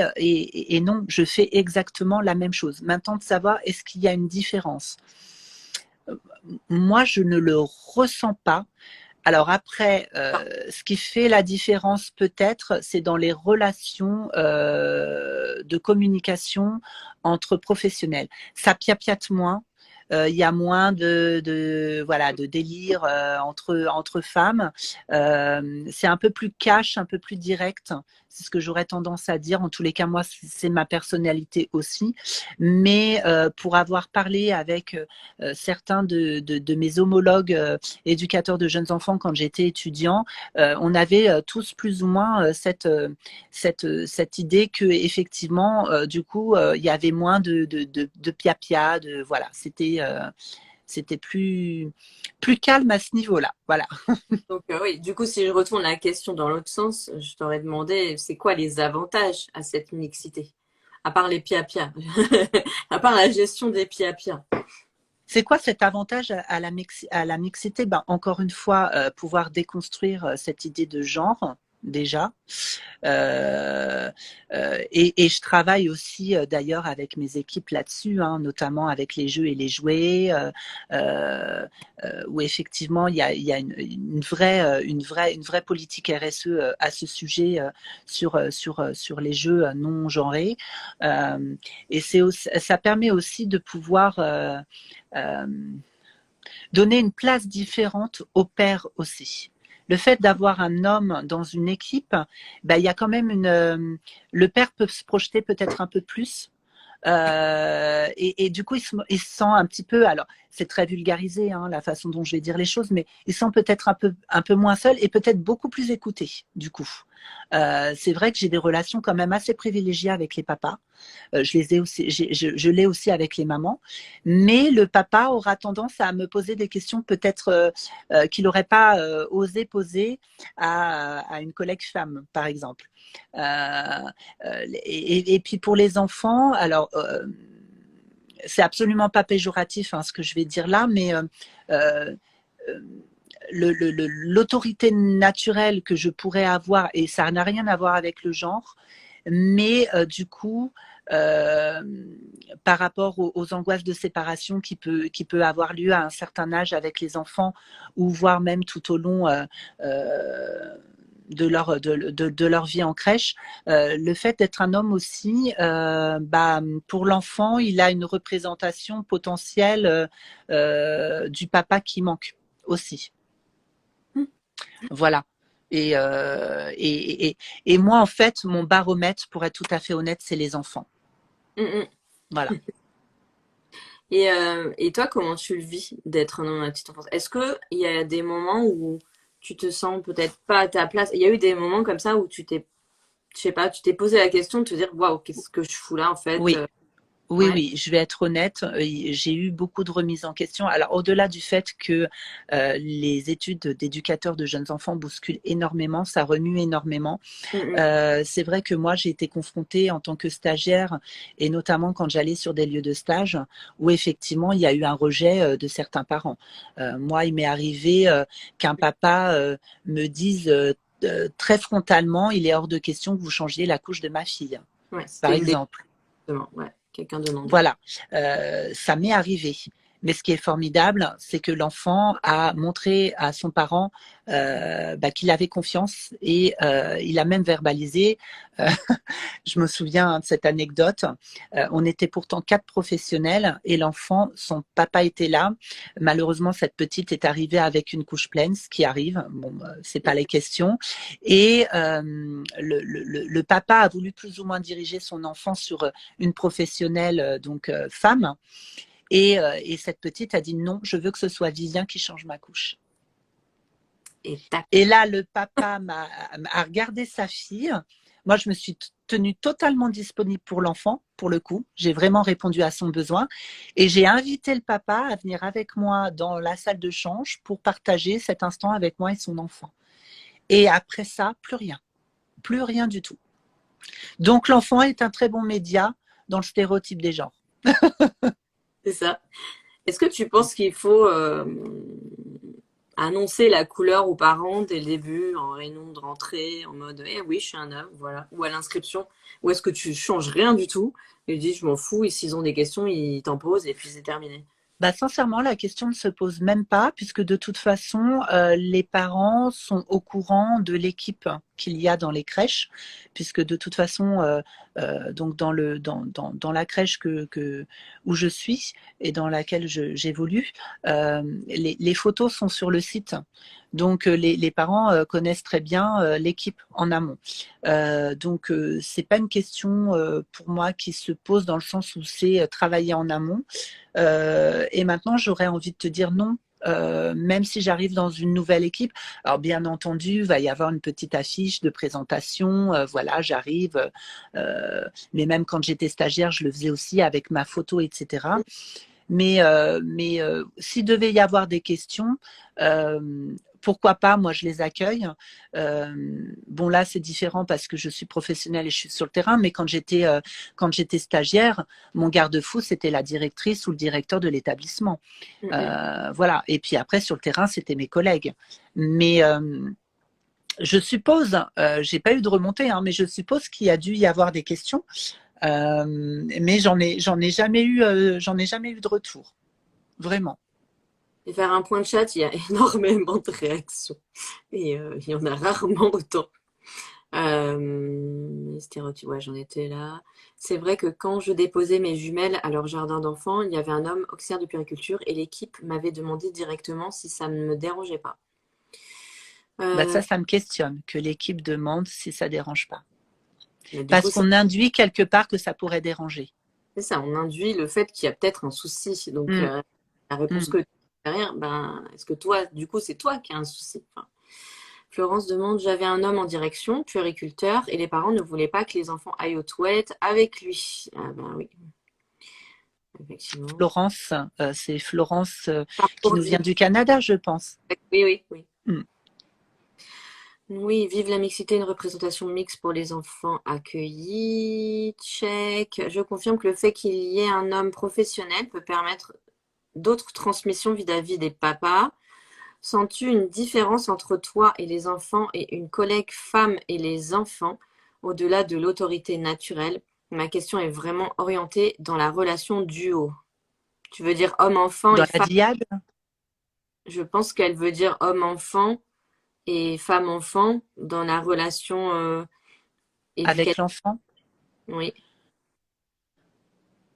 non, je fais exactement la même chose. Maintenant, de savoir est-ce qu'il y a une différence. Moi, je ne le ressens pas. Alors après, ce qui fait la différence peut-être, c'est dans les relations de communication entre professionnels. Ça piapiate moins. Il y a moins de délire entre femmes. C'est un peu plus cash, un peu plus direct. C'est ce que j'aurais tendance à dire. En tous les cas, moi, c'est ma personnalité aussi. Mais pour avoir parlé avec certains de mes homologues éducateurs de jeunes enfants quand j'étais étudiant, on avait tous plus ou moins cette idée que effectivement, du coup, il y avait moins de piapia, voilà, c'était plus calme à ce niveau-là, voilà. Donc oui, du coup, si je retourne la question dans l'autre sens, je t'aurais demandé, c'est quoi les avantages à cette mixité? À part les piapia, à part la gestion des piapia. C'est quoi cet avantage à la mixité? Ben, encore une fois, pouvoir déconstruire cette idée de genre, déjà. Et je travaille aussi d'ailleurs avec mes équipes là-dessus, hein, notamment avec les jeux et les jouets, où effectivement il y a une vraie politique RSE à ce sujet sur les jeux non genrés. Et ça permet aussi de pouvoir donner une place différente aux pères aussi. Le fait d'avoir un homme dans une équipe, ben, il y a quand même le père peut se projeter peut-être un peu plus et du coup, il se sent un petit peu, alors c'est très vulgarisé hein, la façon dont je vais dire les choses, mais il se sent peut-être un peu moins seul et peut-être beaucoup plus écouté du coup. C'est vrai que j'ai des relations quand même assez privilégiées avec les papas. Je les ai aussi, je l'ai aussi avec les mamans, mais le papa aura tendance à me poser des questions peut-être qu'il n'aurait pas osé poser à une collègue femme, par exemple. Et puis pour les enfants, alors c'est absolument pas péjoratif hein, ce que je vais dire là, mais euh, l'autorité naturelle que je pourrais avoir, et ça n'a rien à voir avec le genre, mais du coup, euh, par rapport aux angoisses de séparation qui peut avoir lieu à un certain âge avec les enfants, ou voire même tout au long de leur vie en crèche, le fait d'être un homme aussi, pour l'enfant, il a une représentation potentielle du papa qui manque aussi. Voilà. Et moi, en fait, mon baromètre, pour être tout à fait honnête, c'est les enfants. Mm, Voilà. et toi, comment tu le vis d'être un homme dans la petite enfance? Est-ce qu'il y a des moments où tu te sens peut-être pas à ta place? Il y a eu des moments comme ça où je sais pas, tu t'es posé la question de te dire, waouh, qu'est-ce que je fous là en fait? Oui. Oui, Ouais. oui, je vais être honnête, j'ai eu beaucoup de remises en question. Alors, au-delà du fait que les études d'éducateurs de jeunes enfants bousculent énormément, ça remue énormément. Mm, C'est vrai que moi, j'ai été confrontée en tant que stagiaire, et notamment quand j'allais sur des lieux de stage, où effectivement, il y a eu un rejet de certains parents. Moi, il m'est arrivé qu'un papa me dise très frontalement, il est hors de question que vous changiez la couche de ma fille, ouais, par c'était exemple. exactement, ouais, quelqu'un de non. Voilà, ça m'est arrivé. Mais ce qui est formidable, c'est que l'enfant a montré à son parent qu'il avait confiance, et il a même verbalisé. euh, je me souviens de cette anecdote. On était pourtant 4 professionnels et l'enfant, son papa était là. Malheureusement, cette petite est arrivée avec une couche pleine, ce qui arrive. Bon, c'est pas les questions. Et le papa a voulu plus ou moins diriger son enfant sur une professionnelle, donc femme. Et cette petite a dit non, je veux que ce soit Vivien qui change ma couche. Et tac. Et là, le papa a regardé sa fille. Moi, je me suis tenue totalement disponible pour l'enfant, pour le coup. J'ai vraiment répondu à son besoin. Et j'ai invité le papa à venir avec moi dans la salle de change pour partager cet instant avec moi et son enfant. Et après ça, plus rien. Plus rien du tout. Donc, l'enfant est un très bon média dans le stéréotype des genres. C'est ça. Est-ce que tu penses qu'il faut annoncer la couleur aux parents dès le début, en réunion de rentrée, en mode eh oui, je suis un homme, voilà, ou à l'inscription, ou est-ce que tu changes rien du tout et tu dis je m'en fous et s'ils ont des questions, ils t'en posent et puis c'est terminé. Sincèrement, la question ne se pose même pas, puisque de toute façon, les parents sont au courant de l'équipe qu'il y a dans les crèches, puisque de toute façon, donc dans la crèche où je suis et dans laquelle j'évolue, les photos sont sur le site. Donc les parents connaissent très bien l'équipe en amont. Donc c'est pas une question pour moi qui se pose dans le sens où c'est travailler en amont. Et maintenant, j'aurais envie de te dire non. Même si j'arrive dans une nouvelle équipe, alors bien entendu, il va y avoir une petite affiche de présentation. Voilà, j'arrive. Mais même quand j'étais stagiaire, je le faisais aussi avec ma photo, etc. Mais s'il devait y avoir des questions, pourquoi pas, moi je les accueille. Bon là c'est différent parce que je suis professionnelle et je suis sur le terrain, mais quand j'étais stagiaire, mon garde-fou c'était la directrice ou le directeur de l'établissement. Voilà. Et puis après sur le terrain c'était mes collègues. Mais je suppose, j'ai pas eu de remontée, hein, mais je suppose qu'il y a dû y avoir des questions. Mais j'en ai jamais eu de retour, vraiment. Et faire un point de chat, il y a énormément de réactions et il y en a rarement autant. Stéréotypes, ouais, j'en étais là. C'est vrai que quand je déposais mes jumelles à leur jardin d'enfants, il y avait un homme auxiliaire de puériculture et l'équipe m'avait demandé directement si ça ne me dérangeait pas. Ça, ça me questionne que l'équipe demande si ça dérange pas. Mais du coup, Parce qu'on induit quelque part que ça pourrait déranger. C'est ça, on induit le fait qu'il y a peut-être un souci. Donc, Mm, la réponse mm. que tu as derrière, ben, est-ce que toi, du coup, c'est toi qui as un souci? Enfin, Florence demande, j'avais un homme en direction, puériculteur, et les parents ne voulaient pas que les enfants aillent aux toilettes avec lui. Ah ben oui, effectivement. Florence, c'est Florence Par qui nous vient Bourdi. du Canada, je pense. Oui, oui, oui. Mm. Oui, vive la mixité, une représentation mixte pour les enfants accueillis. Check. Je confirme que le fait qu'il y ait un homme professionnel peut permettre d'autres transmissions vis-à-vis des papas. Sens-tu une différence entre toi et les enfants et une collègue femme et les enfants, au-delà de l'autorité naturelle? Ma question est vraiment orientée dans la relation duo. Tu veux dire homme-enfant et Dans la femme? dyade, Je pense qu'elle veut dire homme-enfant et femme-enfant dans la relation avec éducative. l'enfant. Oui.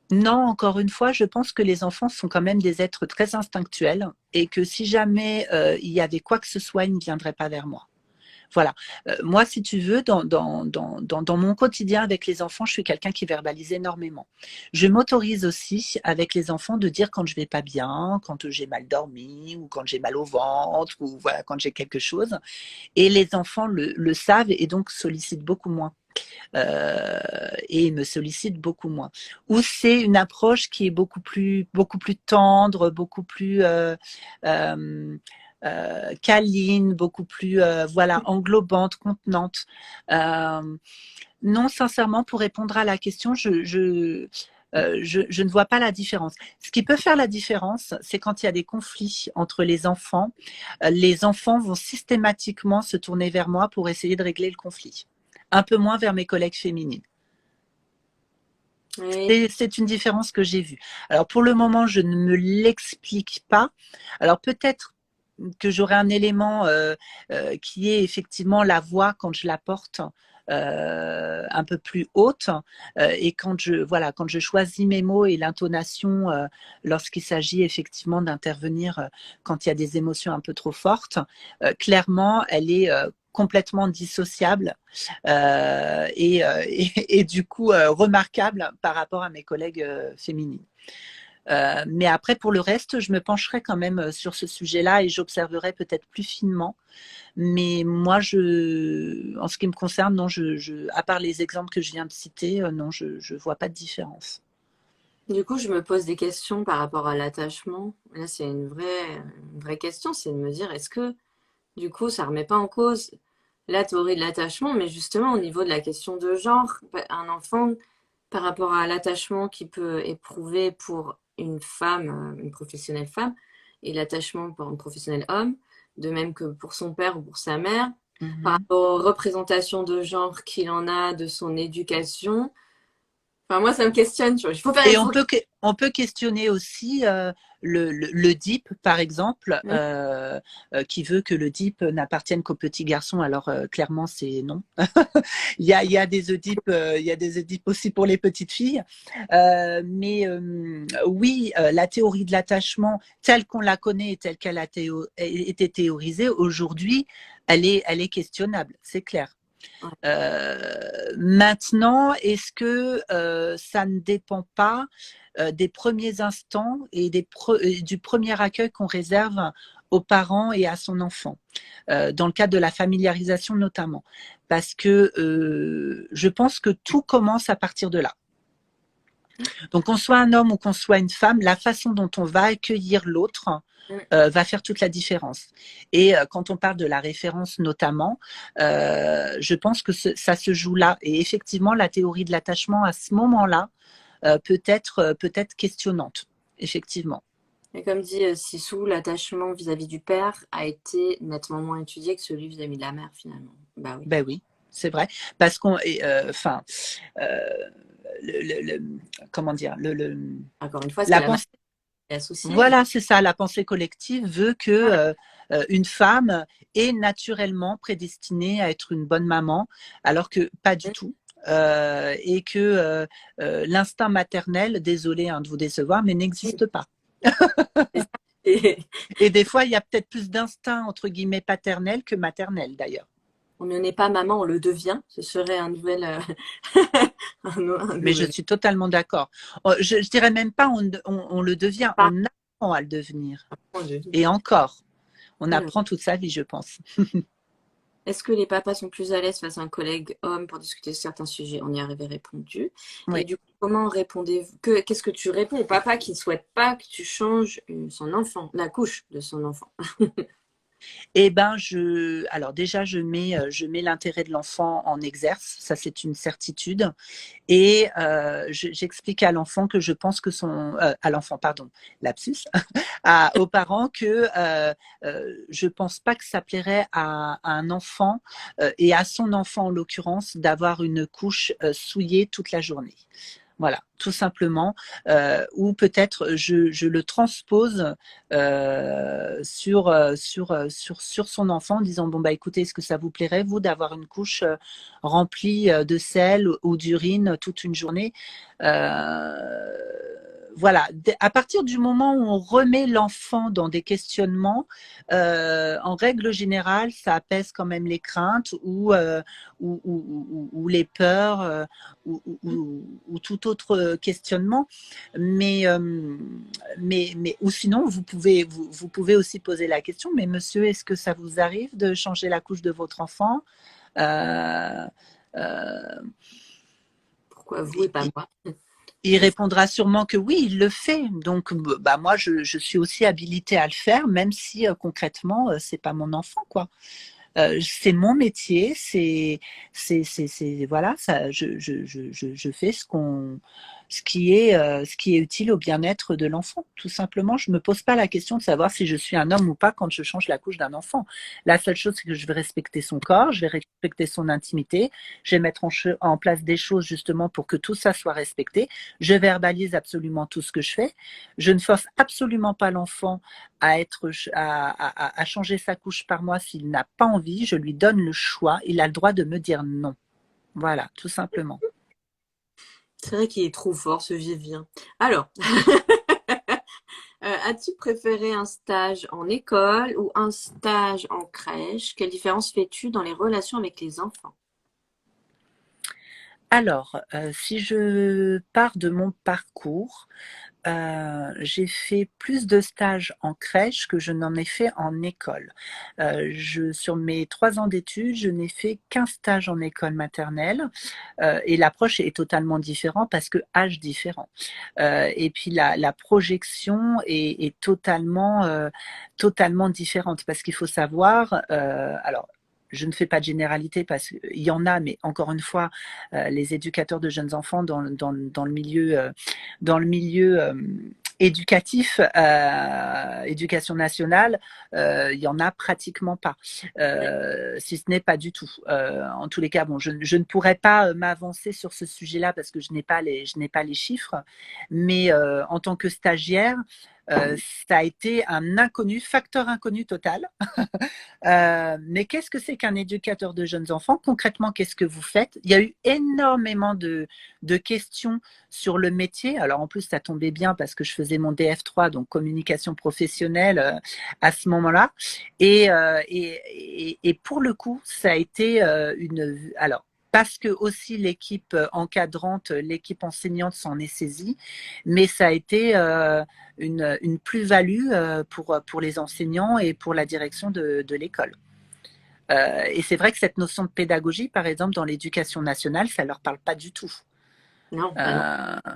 Non, encore une fois, je pense que les enfants sont quand même des êtres très instinctuels et que si jamais il y avait quoi que ce soit, ils ne viendraient pas vers moi. Voilà. Moi, si tu veux, dans mon quotidien avec les enfants, je suis quelqu'un qui verbalise énormément. Je m'autorise aussi avec les enfants de dire quand je vais pas bien, quand j'ai mal dormi ou quand j'ai mal au ventre ou voilà, quand j'ai quelque chose. Et les enfants le savent et donc sollicitent beaucoup moins. Et me sollicitent beaucoup moins. Ou c'est une approche qui est beaucoup plus tendre, beaucoup plus câline, beaucoup plus voilà englobante, contenante. Non, sincèrement, pour répondre à la question, je ne vois pas la différence. Ce qui peut faire la différence, c'est quand il y a des conflits entre les enfants vont systématiquement se tourner vers moi pour essayer de régler le conflit. Un peu moins vers mes collègues féminines. Oui. C'est une différence que j'ai vue. Alors pour le moment, je ne me l'explique pas. Alors peut-être que j'aurai un élément qui est effectivement la voix quand je la porte un peu plus haute et quand je choisis mes mots et l'intonation lorsqu'il s'agit effectivement d'intervenir quand il y a des émotions un peu trop fortes, clairement elle est complètement dissociable et du coup remarquable par rapport à mes collègues féminines. Mais après, pour le reste, je me pencherai quand même sur ce sujet-là et j'observerai peut-être plus finement. Mais moi, en ce qui me concerne, non, à part les exemples que je viens de citer, non, je ne vois pas de différence. Du coup, je me pose des questions par rapport à l'attachement. Là, c'est une vraie question, c'est de me dire, est-ce que, du coup, ça remet pas en cause la théorie de l'attachement, mais justement au niveau de la question de genre, un enfant, par rapport à l'attachement qu'il peut éprouver pour une femme, une professionnelle femme, et l'attachement pour un professionnel homme, de même que pour son père ou pour sa mère, par Mhm. rapport aux représentations de genre qu'il en a, de son éducation. Enfin, moi, ça me questionne, tu vois. Il faut faire, il Et faut. on peut questionner aussi le DIP, par exemple, qui veut que le DIP n'appartienne qu'aux petits garçons. Alors, clairement, c'est non. Il y a des Oedipe, il y a des Oedipe aussi pour les petites filles. Mais oui, la théorie de l'attachement, telle qu'on la connaît et telle qu'elle a été théorisée, aujourd'hui, elle est questionnable, c'est clair. Maintenant, est-ce que ça ne dépend pas des premiers instants et du premier accueil qu'on réserve aux parents et à son enfant, dans le cadre de la familiarisation notamment, parce que je pense que tout commence à partir de là. Donc qu'on soit un homme ou qu'on soit une femme, la façon dont on va accueillir l'autre va faire toute la différence. Et quand on parle de la référence notamment, je pense que ça se joue là. Et effectivement, la théorie de l'attachement à ce moment-là peut être questionnante, effectivement. Et comme dit Sissou, l'attachement vis-à-vis du père a été nettement moins étudié que celui vis-à-vis de la mère, finalement. Bah oui. Ben oui, c'est vrai. Parce qu'on, enfin, euh, comment dire, Encore une fois, c'est la la mère pensée. qui est associée. Voilà, c'est ça. La pensée collective veut que une femme est naturellement prédestinée à être une bonne maman, alors que pas du tout. Et que l'instinct maternel, désolé de vous décevoir, mais n'existe pas. Et Et des fois, il y a peut-être plus d'instinct entre guillemets paternel que maternel d'ailleurs. On ne naît pas maman, on le devient. Ce serait un nouvel, un Mais je nouvel. suis totalement d'accord. Je dirais même pas on le devient, Pas on apprend à le devenir. on le devient. Et encore, on Alors, apprend toute sa vie, je pense. est-ce que les papas sont plus à l'aise face à un collègue homme pour discuter de certains sujets? On y avait répondu. Et Oui. du coup, comment répondez-vous? Qu'est-ce que tu réponds au papa qui ne souhaite pas que tu changes son enfant, la couche de son enfant? Eh ben, alors déjà, je mets l'intérêt de l'enfant en exerce, ça c'est une certitude. Et j'explique à l'enfant que je pense que à l'enfant, pardon, lapsus, aux parents que je pense pas que ça plairait à un enfant et à son enfant en l'occurrence d'avoir une couche souillée toute la journée. Voilà, tout simplement. Ou peut-être je le transpose sur son enfant en disant bon bah écoutez, est-ce que ça vous plairait vous d'avoir une couche remplie de sel ou d'urine toute une journée. Voilà, à partir du moment où on remet l'enfant dans des questionnements, en règle générale, ça apaise quand même les craintes ou les peurs ou tout autre questionnement. Mais, ou sinon, vous pouvez aussi poser la question, mais monsieur, est-ce que ça vous arrive de changer la couche de votre enfant? Euh, euh, Pourquoi vous et pas il, moi? il répondra sûrement que oui, il le fait. Donc, bah, moi, je suis aussi habilitée à le faire, même si concrètement, c'est pas mon enfant, quoi. C'est mon métier, voilà, ça, je fais ce qui est utile au bien-être de l'enfant. Tout simplement, je me pose pas la question de savoir si je suis un homme ou pas quand je change la couche d'un enfant. La seule chose, c'est que je vais respecter son corps, je vais respecter son intimité, je vais mettre en place des choses justement pour que tout ça soit respecté. Je verbalise absolument tout ce que je fais. Je ne force absolument pas l'enfant à changer sa couche par moi s'il n'a pas envie. Je lui donne le choix. Il a le droit de me dire non. Voilà, tout simplement. C'est vrai qu'il est trop fort, ce Vivien. Alors, as-tu préféré un stage en école ou un stage en crèche? Quelle différence fais-tu dans les relations avec les enfants? Alors, si je pars de mon parcours, j'ai fait plus de stages en crèche que je n'en ai fait en école. Sur mes 3 ans d'études, je n'ai fait qu'un stage en école maternelle et l'approche est totalement différente parce que âge différent. Et puis la projection est totalement différente parce qu'il faut savoir, alors je ne fais pas de généralité parce qu'il y en a, mais encore une fois, les éducateurs de jeunes enfants dans le milieu éducatif, éducation nationale, il y en a pratiquement pas, si ce n'est pas du tout. En tous les cas, bon, je ne pourrais pas m'avancer sur ce sujet-là parce que je n'ai pas les chiffres, mais en tant que stagiaire, ça a été un inconnu, facteur inconnu total. Mais qu'est-ce que c'est qu'un éducateur de jeunes enfants? Concrètement, qu'est-ce que vous faites? Il y a eu énormément de questions sur le métier. Alors en plus, ça tombait bien parce que je faisais mon DF3, donc communication professionnelle, à ce moment-là. Et pour le coup, ça a été Alors, parce que aussi l'équipe encadrante, l'équipe enseignante s'en est saisie, mais ça a été une plus-value pour les enseignants et pour la direction de l'école. Et c'est vrai que cette notion de pédagogie, par exemple, dans l'éducation nationale, ça ne leur parle pas du tout. Non, bah non.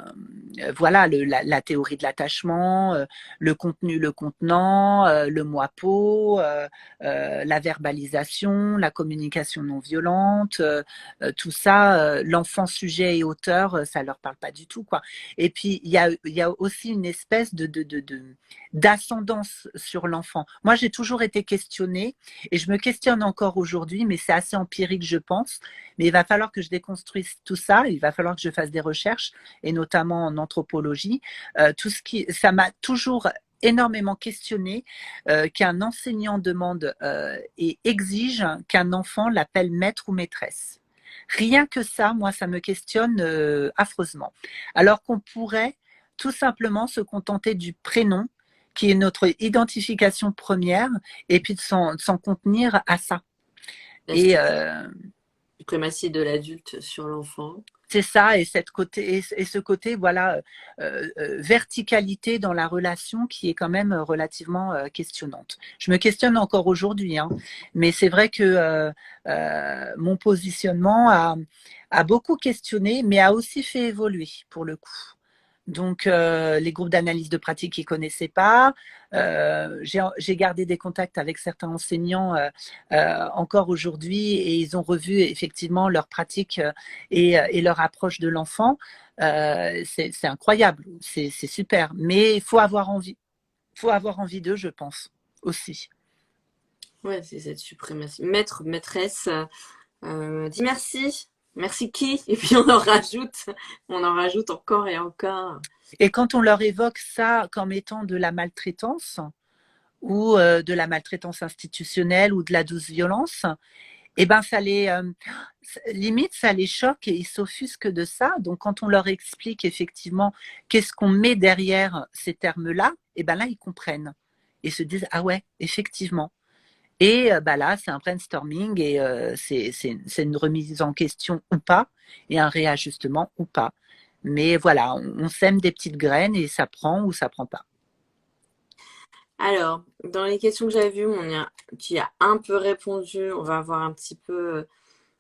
Euh, voilà, la théorie de l'attachement, le contenu, le contenant, le moi-peau, la verbalisation, la communication non violente, tout ça, l'enfant sujet et auteur, ça leur parle pas du tout, quoi. Et puis il y a aussi une espèce d'ascendance sur l'enfant. Moi, j'ai toujours été questionnée et je me questionne encore aujourd'hui, mais c'est assez empirique, je pense. Mais il va falloir que je déconstruise tout ça. Il va falloir que je fasse des recherches et notamment en anthropologie. Ça m'a toujours énormément questionné qu'un enseignant demande et exige qu'un enfant l'appelle maître ou maîtresse. Rien que ça, moi, ça me questionne affreusement. Alors qu'on pourrait tout simplement se contenter du prénom, qui est notre identification première, et puis de s'en contenir à ça. La Et suprématie de l'adulte sur l'enfant. c'est ça, et ce côté, voilà, verticalité dans la relation qui est quand même relativement questionnante. Je me questionne encore aujourd'hui, hein, mais c'est vrai que mon positionnement a beaucoup questionné, mais a aussi fait évoluer pour le coup. Donc, les groupes d'analyse de pratique, ils ne connaissaient pas. J'ai gardé des contacts avec certains enseignants encore aujourd'hui et ils ont revu effectivement leur pratique et leur approche de l'enfant. C'est incroyable, c'est super. Mais il faut avoir envie. Il faut avoir envie d'eux, je pense, aussi. Ouais, c'est cette suprématie. Maître, maîtresse, dis merci. Merci qui? Et puis on en rajoute encore et encore. Et quand on leur évoque ça comme étant de la maltraitance, ou de la maltraitance institutionnelle ou de la douce violence, eh ben limite ça les choque et ils s'offusquent de ça. Donc quand on leur explique effectivement qu'est-ce qu'on met derrière ces termes-là, eh ben là ils comprennent et se disent ah ouais effectivement. Et bah là c'est un brainstorming et c'est une remise en question ou pas et un réajustement ou pas. Mais voilà, on sème des petites graines et ça prend ou ça prend pas. Alors, dans les questions que j'avais vues, tu y as un peu répondu. On va voir un petit peu.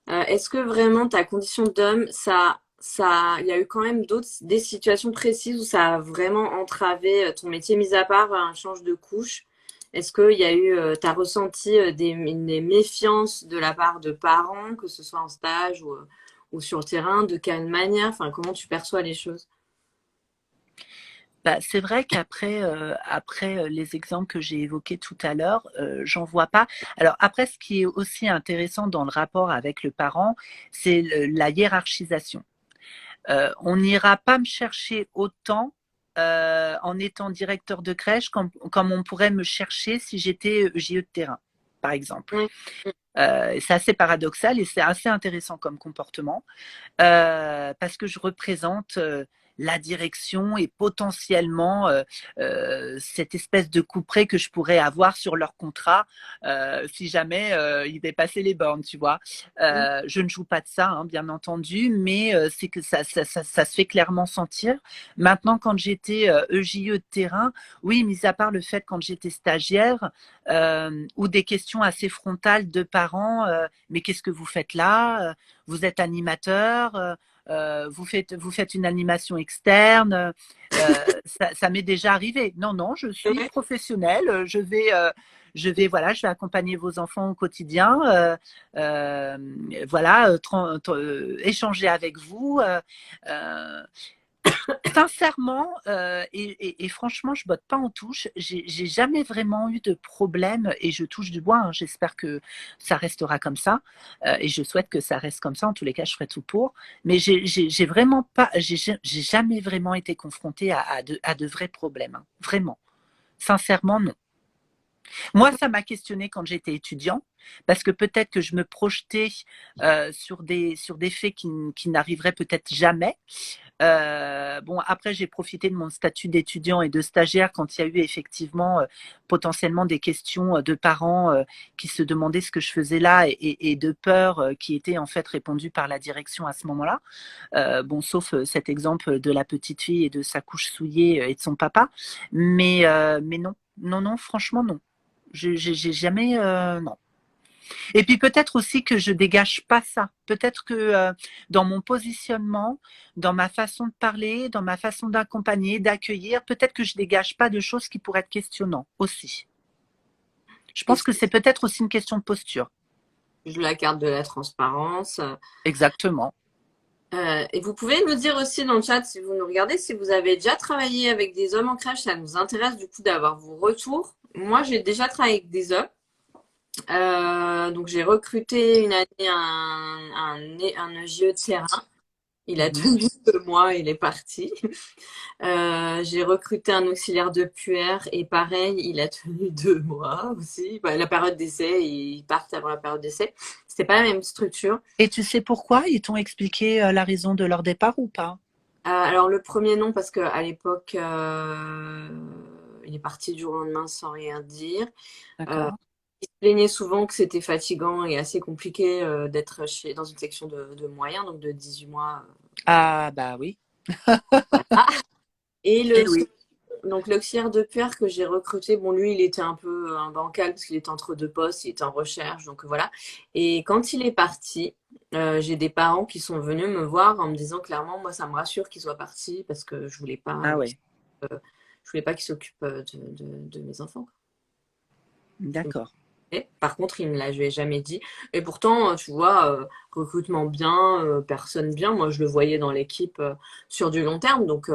Est-ce que vraiment ta condition d'homme, il y a eu quand même des situations précises où ça a vraiment entravé ton métier, mis à part un change de couche? Est-ce que t'as ressenti des méfiances de la part de parents, que ce soit en stage ou sur le terrain? De quelle manière? Enfin, comment tu perçois les choses? Bah, c'est vrai qu'après les exemples que j'ai évoqués tout à l'heure, j'en vois pas. Alors après, ce qui est aussi intéressant dans le rapport avec le parent, c'est la hiérarchisation. On n'ira pas me chercher autant en étant directeur de crèche comme on pourrait me chercher si j'étais JE de terrain, par exemple. Oui. C'est assez paradoxal et c'est assez intéressant comme comportement parce que je représente la direction et potentiellement cette espèce de couperet que je pourrais avoir sur leur contrat si jamais ils dépassaient les bornes, tu vois. Je ne joue pas de ça, hein, bien entendu, mais c'est que ça se fait clairement sentir. Maintenant, quand j'étais EJE de terrain, oui, mis à part le fait quand j'étais stagiaire, ou des questions assez frontales de parents, mais qu'est-ce que vous faites là? Vous êtes animateur, vous faites une animation externe. Ça m'est déjà arrivé. Non, non, je suis Ouais. professionnelle. Voilà, je vais accompagner vos enfants au quotidien. Voilà, échanger avec vous. Euh, Sincèrement, et franchement, je botte pas en touche. J'ai jamais vraiment eu de problème et je touche du bois, hein. J'espère que ça restera comme ça et je souhaite que ça reste comme ça. En tous les cas, je ferai tout pour. Mais j'ai vraiment pas, j'ai jamais vraiment été confrontée à de vrais problèmes, hein. Vraiment. Sincèrement, non. Moi, ça m'a questionné quand j'étais étudiant, parce que peut-être que je me projetais sur des faits qui n'arriveraient peut-être jamais. Bon, après, j'ai profité de mon statut d'étudiant et de stagiaire quand il y a eu effectivement potentiellement des questions de parents qui se demandaient ce que je faisais là et de peurs qui étaient en fait répondues par la direction à ce moment-là. Bon, sauf cet exemple de la petite fille et de sa couche souillée et de son papa. Mais non, non, non, franchement, non. J'ai jamais, non. Et puis peut-être aussi que je dégage pas ça. Peut-être que dans mon positionnement, dans ma façon de parler, dans ma façon d'accompagner, d'accueillir, peut-être que je dégage pas de choses qui pourraient être questionnantes aussi. Je pense que c'est peut-être aussi une question de posture. Je la carte de la transparence. Exactement. Et vous pouvez nous dire aussi dans le chat, si vous nous regardez, si vous avez déjà travaillé avec des hommes en crèche, ça nous intéresse du coup d'avoir vos retours. Moi, j'ai déjà travaillé avec des hommes. Donc, j'ai recruté une année un EJE de terrain. Il a tenu 2 mois, il est parti. J'ai recruté un auxiliaire de puère et pareil, il a tenu 2 mois aussi. Bah, la période d'essai, ils partent avant la période d'essai. C'était pas la même structure. Et tu sais pourquoi? Ils t'ont expliqué la raison de leur départ ou pas? Alors le premier non parce qu'à l'époque il est parti du jour au lendemain sans rien dire. Euh, D'accord. il se plaignait souvent que c'était fatigant et assez compliqué d'être dans une section de moyens, donc de 18 mois. Ah, bah oui. Voilà. Et Eh oui. donc l'auxiliaire de PR que j'ai recruté, bon lui il était un peu un bancal parce qu'il était entre deux postes, il était en recherche, donc voilà. Et quand il est parti, j'ai des parents qui sont venus me voir en me disant clairement, moi ça me rassure qu'il soit parti parce que Ah ouais, je voulais pas qu'il s'occupe de mes enfants. d'accord. Par contre, il me l'a jamais dit. Et pourtant, tu vois, recrutement bien, personne bien. Moi, je le voyais dans l'équipe sur du long terme. Donc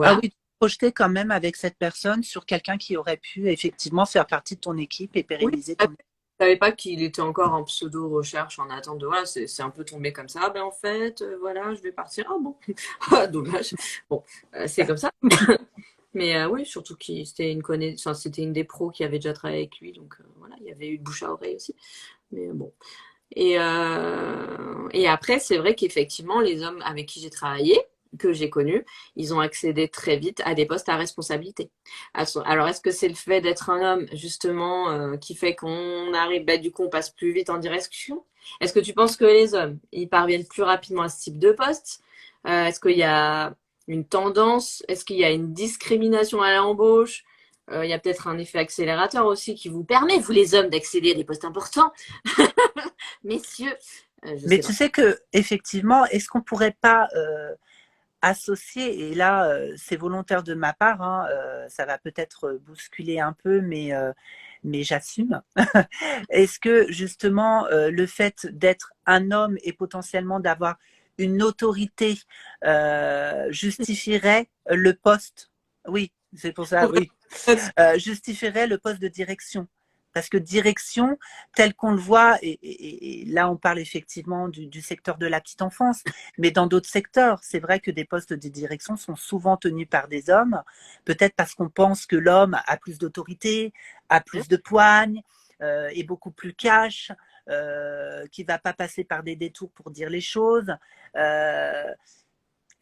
Ah voilà. oui, tu te projetais quand même avec cette personne sur quelqu'un qui aurait pu effectivement faire partie de ton équipe et Oui, pérenniser je ton équipe. savais pas qu'il était encore en pseudo-recherche en attente de voilà, c'est un peu tombé comme ça. Ah, ben en fait, voilà, je vais partir. Ah bon, ah, dommage. Bon, c'est comme ça. Mais oui, surtout que c'était enfin, c'était une des pros qui avait déjà travaillé avec lui, donc voilà, il y avait eu de bouche à oreille aussi. Mais bon. Et après, c'est vrai qu'effectivement, les hommes avec qui j'ai travaillé, que j'ai connus, ils ont accédé très vite à des postes à responsabilité. Alors, est-ce que c'est le fait d'être un homme, justement, qui fait qu'on arrive, bah, du coup, on passe plus vite en direction? Est-ce que tu penses que les hommes, ils parviennent plus rapidement à ce type de poste? Est-ce qu'il y a une tendance? Est-ce qu'il y a une discrimination à l'embauche? Il y a peut-être un effet accélérateur aussi qui vous permet, vous les hommes, d'accéder à des postes importants. Messieurs, je Mais sais tu pas. sais que effectivement, est-ce qu'on pourrait pas associer, et là c'est volontaire de ma part, hein, ça va peut-être bousculer un peu, mais j'assume. Est-ce que justement le fait d'être un homme et potentiellement d'avoir une autorité justifierait le poste? Oui, c'est pour ça, oui. Justifierait le poste de direction. Parce que direction, tel qu'on le voit, et là on parle effectivement du secteur de la petite enfance, mais dans d'autres secteurs, c'est vrai que des postes de direction sont souvent tenus par des hommes, peut-être parce qu'on pense que l'homme a plus d'autorité, a plus de poigne, est beaucoup plus cash, qui va pas passer par des détours pour dire les choses. Euh,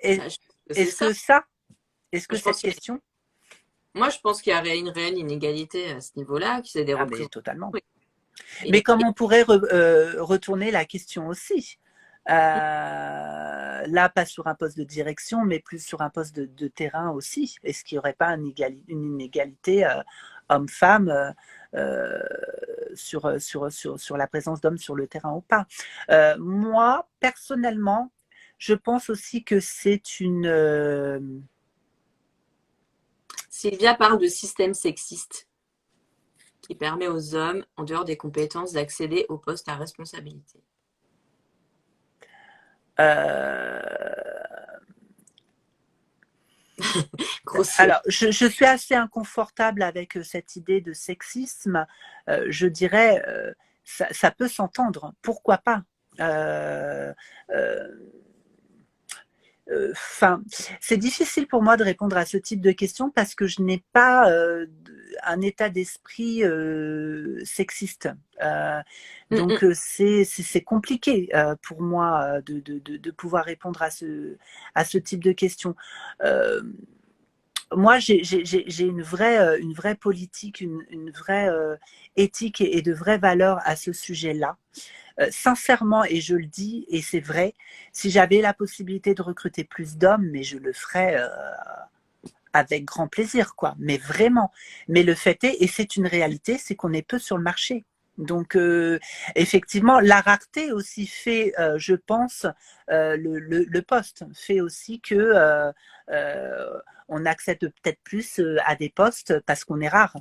est- Bah, je pense que c'est est-ce ça. que ça, est-ce que Je cette pense question, Moi, je pense qu'il y a une réelle inégalité à ce niveau-là, que c'est des ah mais représentants. totalement. Mais Et, comme on pourrait retourner la question aussi, là, pas sur un poste de direction, mais plus sur un poste de terrain aussi. Est-ce qu'il n'y aurait pas une inégalité homme-femme euh, sur la présence d'hommes sur le terrain ou pas? Moi, personnellement, je pense aussi que c'est une... Sylvia parle de système sexiste qui permet aux hommes, en dehors des compétences, d'accéder aux postes à responsabilité. euh, Grosse. Alors, je suis assez inconfortable avec cette idée de sexisme. Je dirais, ça peut s'entendre. Pourquoi pas? Euh, euh, Enfin, c'est difficile pour moi de répondre à ce type de questions parce que je n'ai pas un état d'esprit sexiste. Mm, mm. Donc c'est compliqué pour moi de pouvoir répondre à ce type de questions. Euh, Moi, j'ai une vraie politique, une vraie éthique et de vraies valeurs à ce sujet-là. Sincèrement, et je le dis, et c'est vrai, si j'avais la possibilité de recruter plus d'hommes, mais je le ferais avec grand plaisir, quoi. Mais vraiment. Mais le fait est, et c'est une réalité, c'est qu'on est peu sur le marché. Donc, effectivement, la rareté aussi fait, je pense, le poste fait aussi que euh, on accepte peut-être plus à des postes parce qu'on est rare.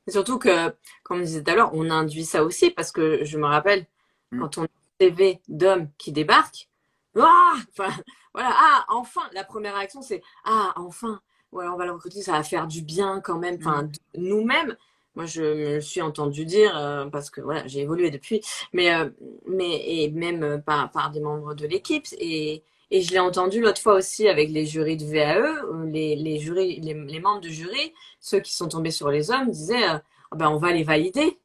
Et surtout que, comme on disait tout à l'heure, on induit ça aussi parce que je me rappelle Mm. quand on a un CV d'hommes qui débarque, ah, enfin, voilà, ah, enfin, la première réaction c'est ah, enfin, voilà, on va le recruter, ça va faire du bien quand même, Mm. enfin, nous-mêmes. Moi, je me suis entendu dire, parce que voilà, j'ai évolué depuis, et même par des membres de l'équipe. Et je l'ai entendu l'autre fois aussi avec les jurys de VAE, les membres du jury, ceux qui sont tombés sur les hommes disaient, ah ben, on va les valider.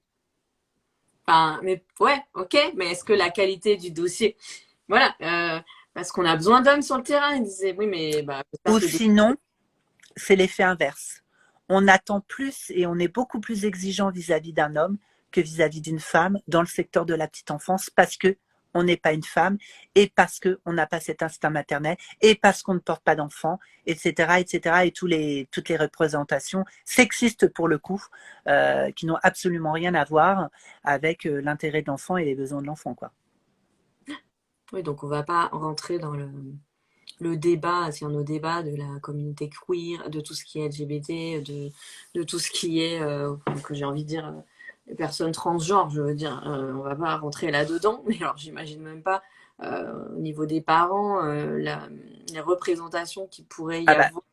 Enfin, mais ouais, ok, mais est-ce que la qualité du dossier, voilà, parce qu'on a besoin d'hommes sur le terrain, ils disaient, oui, mais bah, j'espère Ou que le dossier. sinon, c'est l'effet inverse. on attend plus et on est beaucoup plus exigeant vis-à-vis d'un homme que vis-à-vis d'une femme dans le secteur de la petite enfance parce que on n'est pas une femme et parce qu'on n'a pas cet instinct maternel et parce qu'on ne porte pas d'enfant, etc., etc. Et toutes les représentations sexistes pour le coup, qui n'ont absolument rien à voir avec l'intérêt de l'enfant et les besoins de l'enfant, quoi. Oui, donc on va pas rentrer dans le débat, si nos débats de la communauté queer, de tout ce qui est LGBT, de tout ce qui est, que j'ai envie de dire, les personnes transgenres, je veux dire, on va pas rentrer là-dedans, mais alors j'imagine même pas au niveau des parents les représentations qu'il pourrait y Ah bah, avoir.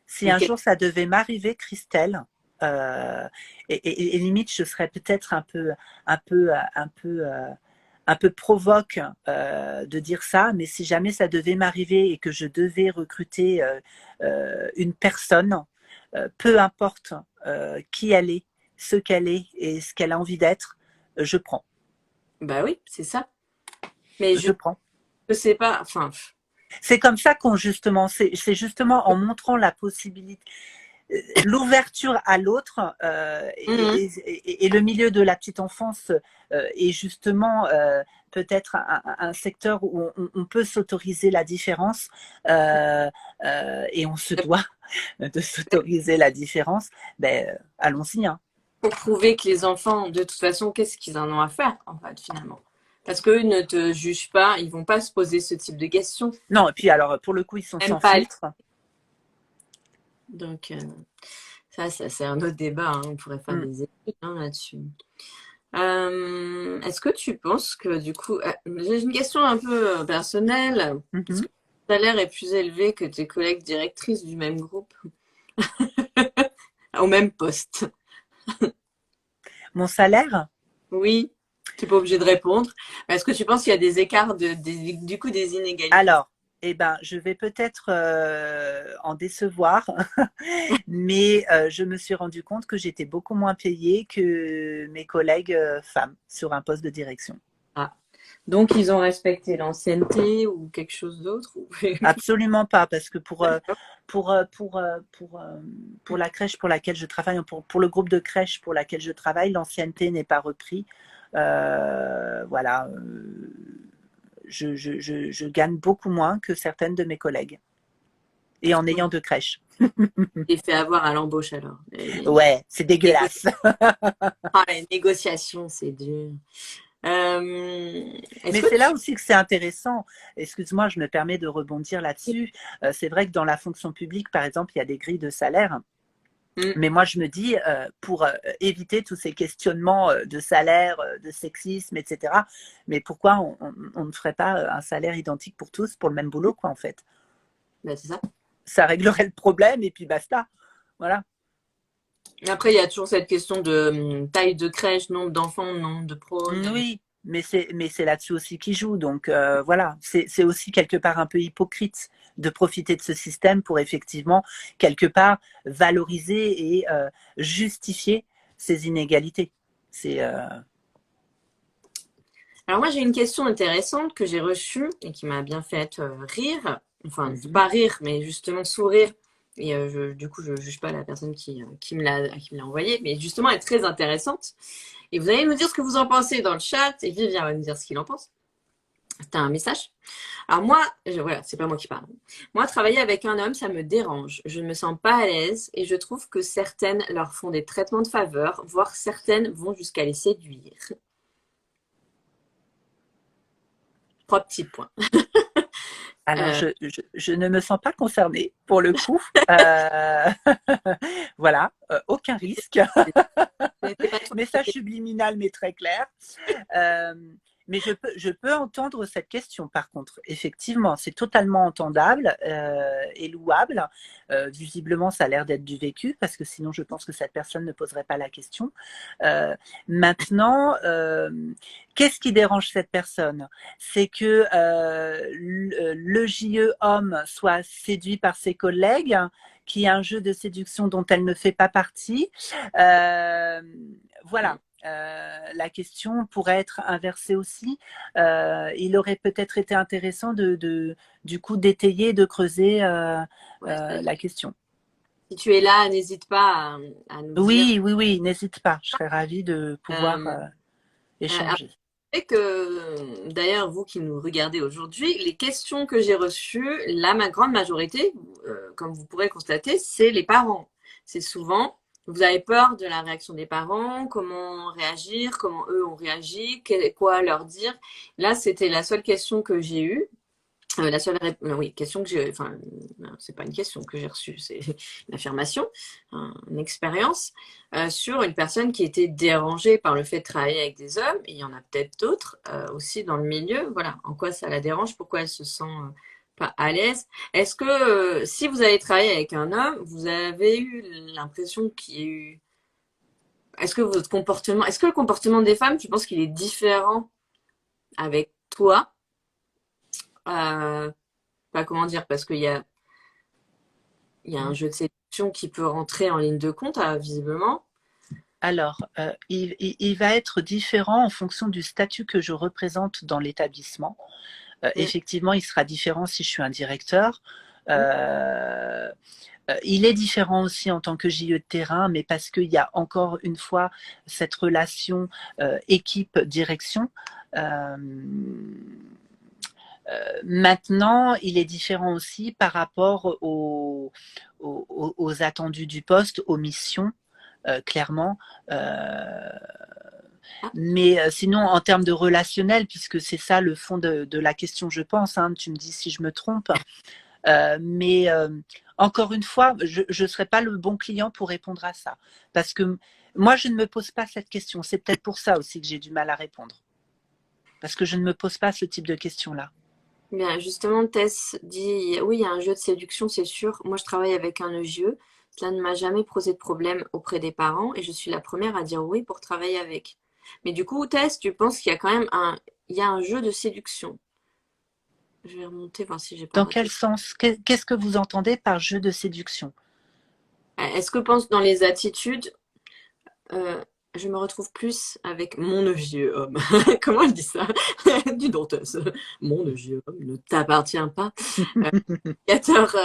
si un jour ça devait m'arriver, Christelle, et limite je serais peut-être un peu, un peu, un peu provoque de dire ça, mais si jamais ça devait m'arriver et que je devais recruter une personne, peu importe qui elle est, ce qu'elle est et ce qu'elle a envie d'être, je prends. Bah oui, c'est ça. Mais Je prends. je sais pas, enfin, C'est comme ça qu'on justement, c'est justement en montrant la possibilité, l'ouverture à l'autre et le milieu de la petite enfance est justement peut-être un secteur où on peut s'autoriser la différence et on se doit de s'autoriser la différence. Ben, allons-y, hein. pour prouver que les enfants, de toute façon, qu'est-ce qu'ils en ont à faire, en fait, finalement. Parce qu'eux ne te jugent pas, ils vont pas se poser ce type de questions. Non, et puis alors, pour le coup, ils sont Même sans pas. filtre. Donc, ça c'est un autre débat, hein. On pourrait faire des études là-dessus. Est-ce que tu penses que, du coup, j'ai une question un peu personnelle. Est-ce que ton salaire est plus élevé que tes collègues directrices du même groupe au même poste? Mon salaire? Oui, tu n'es pas obligé de répondre. Est-ce que tu penses qu'il y a des écarts, du coup, des inégalités? Alors, eh ben, je vais peut-être en décevoir, mais je me suis rendu compte que j'étais beaucoup moins payée que mes collègues femmes sur un poste de direction. Ah. Donc, ils ont respecté l'ancienneté ou quelque chose d'autre Absolument pas, parce que pour la crèche pour laquelle je travaille, pour le groupe de crèche pour laquelle je travaille, l'ancienneté n'est pas repris. Voilà. Je gagne beaucoup moins que certaines de mes collègues. Et en ayant deux crèches. Et fait avoir à l'embauche alors. Ouais, c'est dégueulasse. Ah, les négociations, c'est dur. Mais c'est là aussi que c'est intéressant. Excuse-moi, je me permets de rebondir là-dessus. C'est vrai que dans la fonction publique, par exemple, il y a des grilles de salaire. Mais moi, je me dis, pour éviter tous ces questionnements de salaire, de sexisme, etc., mais pourquoi on ne ferait pas un salaire identique pour tous, pour le même boulot, quoi, en fait? Ben, c'est ça. Ça réglerait le problème et puis basta. Voilà. Après, il y a toujours cette question de taille de crèche, nombre d'enfants, nombre de pros. Oui, mais c'est là-dessus aussi qui joue. Donc voilà, c'est aussi quelque part un peu hypocrite de profiter de ce système pour effectivement quelque part valoriser et justifier ces inégalités. Alors moi, j'ai une question intéressante que j'ai reçue et qui m'a bien fait rire. Enfin, pas rire, mais justement sourire. Et du coup, je ne juge pas la personne qui me l'a envoyée, mais justement, elle est très intéressante. Et vous allez nous dire ce que vous en pensez dans le chat, et Vivien va nous dire ce qu'il en pense. C'est un message. Alors moi, voilà, c'est pas moi qui parle. Moi, travailler avec un homme, ça me dérange. Je ne me sens pas à l'aise et je trouve que certaines leur font des traitements de faveur, voire certaines vont jusqu'à les séduire. 3 petits points. Alors, je ne me sens pas concernée pour le coup. Voilà, aucun risque. Message subliminal mais très clair. Mais je peux entendre cette question par contre. Effectivement, c'est totalement entendable et louable. Visiblement, ça a l'air d'être du vécu parce que sinon, je pense que cette personne ne poserait pas la question. Maintenant, qu'est-ce qui dérange cette personne? C'est que le JE homme soit séduit par ses collègues, qui a un jeu de séduction dont elle ne fait pas partie. Voilà. La question pourrait être inversée aussi. Il aurait peut-être été intéressant du coup d'étayer, de creuser la question. Si tu es là, n'hésite pas à nous dire. Oui, oui, oui, n'hésite pas. Je serais ravie de pouvoir Euh, échanger. Après que, d'ailleurs, vous qui nous regardez aujourd'hui, les questions que j'ai reçues, ma grande majorité, comme vous pourrez le constater, c'est les parents. C'est souvent, vous avez peur de la réaction des parents, comment réagir, comment eux ont réagi, quoi leur dire. Là, c'était la seule question que j'ai eue. La seule oui, question que j'ai, enfin, c'est pas une question que j'ai reçue, c'est une affirmation, une expérience sur une personne qui était dérangée par le fait de travailler avec des hommes. Et il y en a peut-être d'autres aussi dans le milieu. Voilà, en quoi ça la dérange, pourquoi elle se sent pas à l'aise. Est-ce que si vous avez travaillé avec un homme, vous avez eu l'impression qu'il y a eu, est-ce que votre comportement, est-ce que le comportement des femmes, tu penses qu'il est différent avec toi? Pas comment dire, parce il y a un jeu de séduction qui peut rentrer en ligne de compte, visiblement. Alors, il va être différent en fonction du statut que je représente dans l'établissement. Mm. Effectivement, il sera différent si je suis un directeur. Mm. Il est différent aussi en tant que JE de terrain, mais parce qu'il y a encore une fois cette relation équipe-direction. Euh, Maintenant, il est différent aussi par rapport aux attendus du poste, aux missions, clairement. Ah, Mais sinon, en termes de relationnel, puisque c'est ça le fond de la question, je pense, hein, tu me dis si je me trompe, mais encore une fois, je ne serais pas le bon client pour répondre à ça. Parce que moi, je ne me pose pas cette question. C'est peut-être pour ça aussi que j'ai du mal à répondre. Parce que je ne me pose pas ce type de questions-là. bien, justement, Tess dit, oui, il y a un jeu de séduction, c'est sûr. Moi, je travaille avec un EJE. Cela ne m'a jamais posé de problème auprès des parents et je suis la première à dire oui pour travailler avec. Mais du coup, Tess, tu penses qu'il y a quand même il y a un jeu de séduction. Je vais remonter, voir si j'ai pas Dans raté. quel sens? Qu'est-ce que vous entendez par jeu de séduction? Est-ce que pense dans les attitudes, euh, je me retrouve plus avec mon vieux homme. Comment elle dit ça? Du Danteuse. Mon vieux homme ne t'appartient pas. Éducateur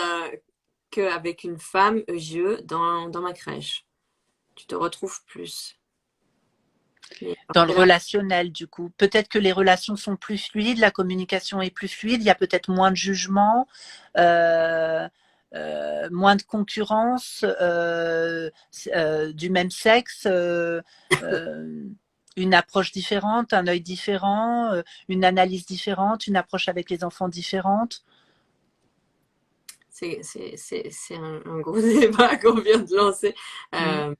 qu'avec une femme vieux dans ma crèche. Tu te retrouves plus. Mais Dans le c'est là, relationnel, du coup. Peut-être que les relations sont plus fluides, la communication est plus fluide, il y a peut-être moins de jugement, euh, moins de concurrence du même sexe, une approche différente, un œil différent, une analyse différente, une approche avec les enfants différente. c'est un gros débat qu'on vient de lancer. Mm.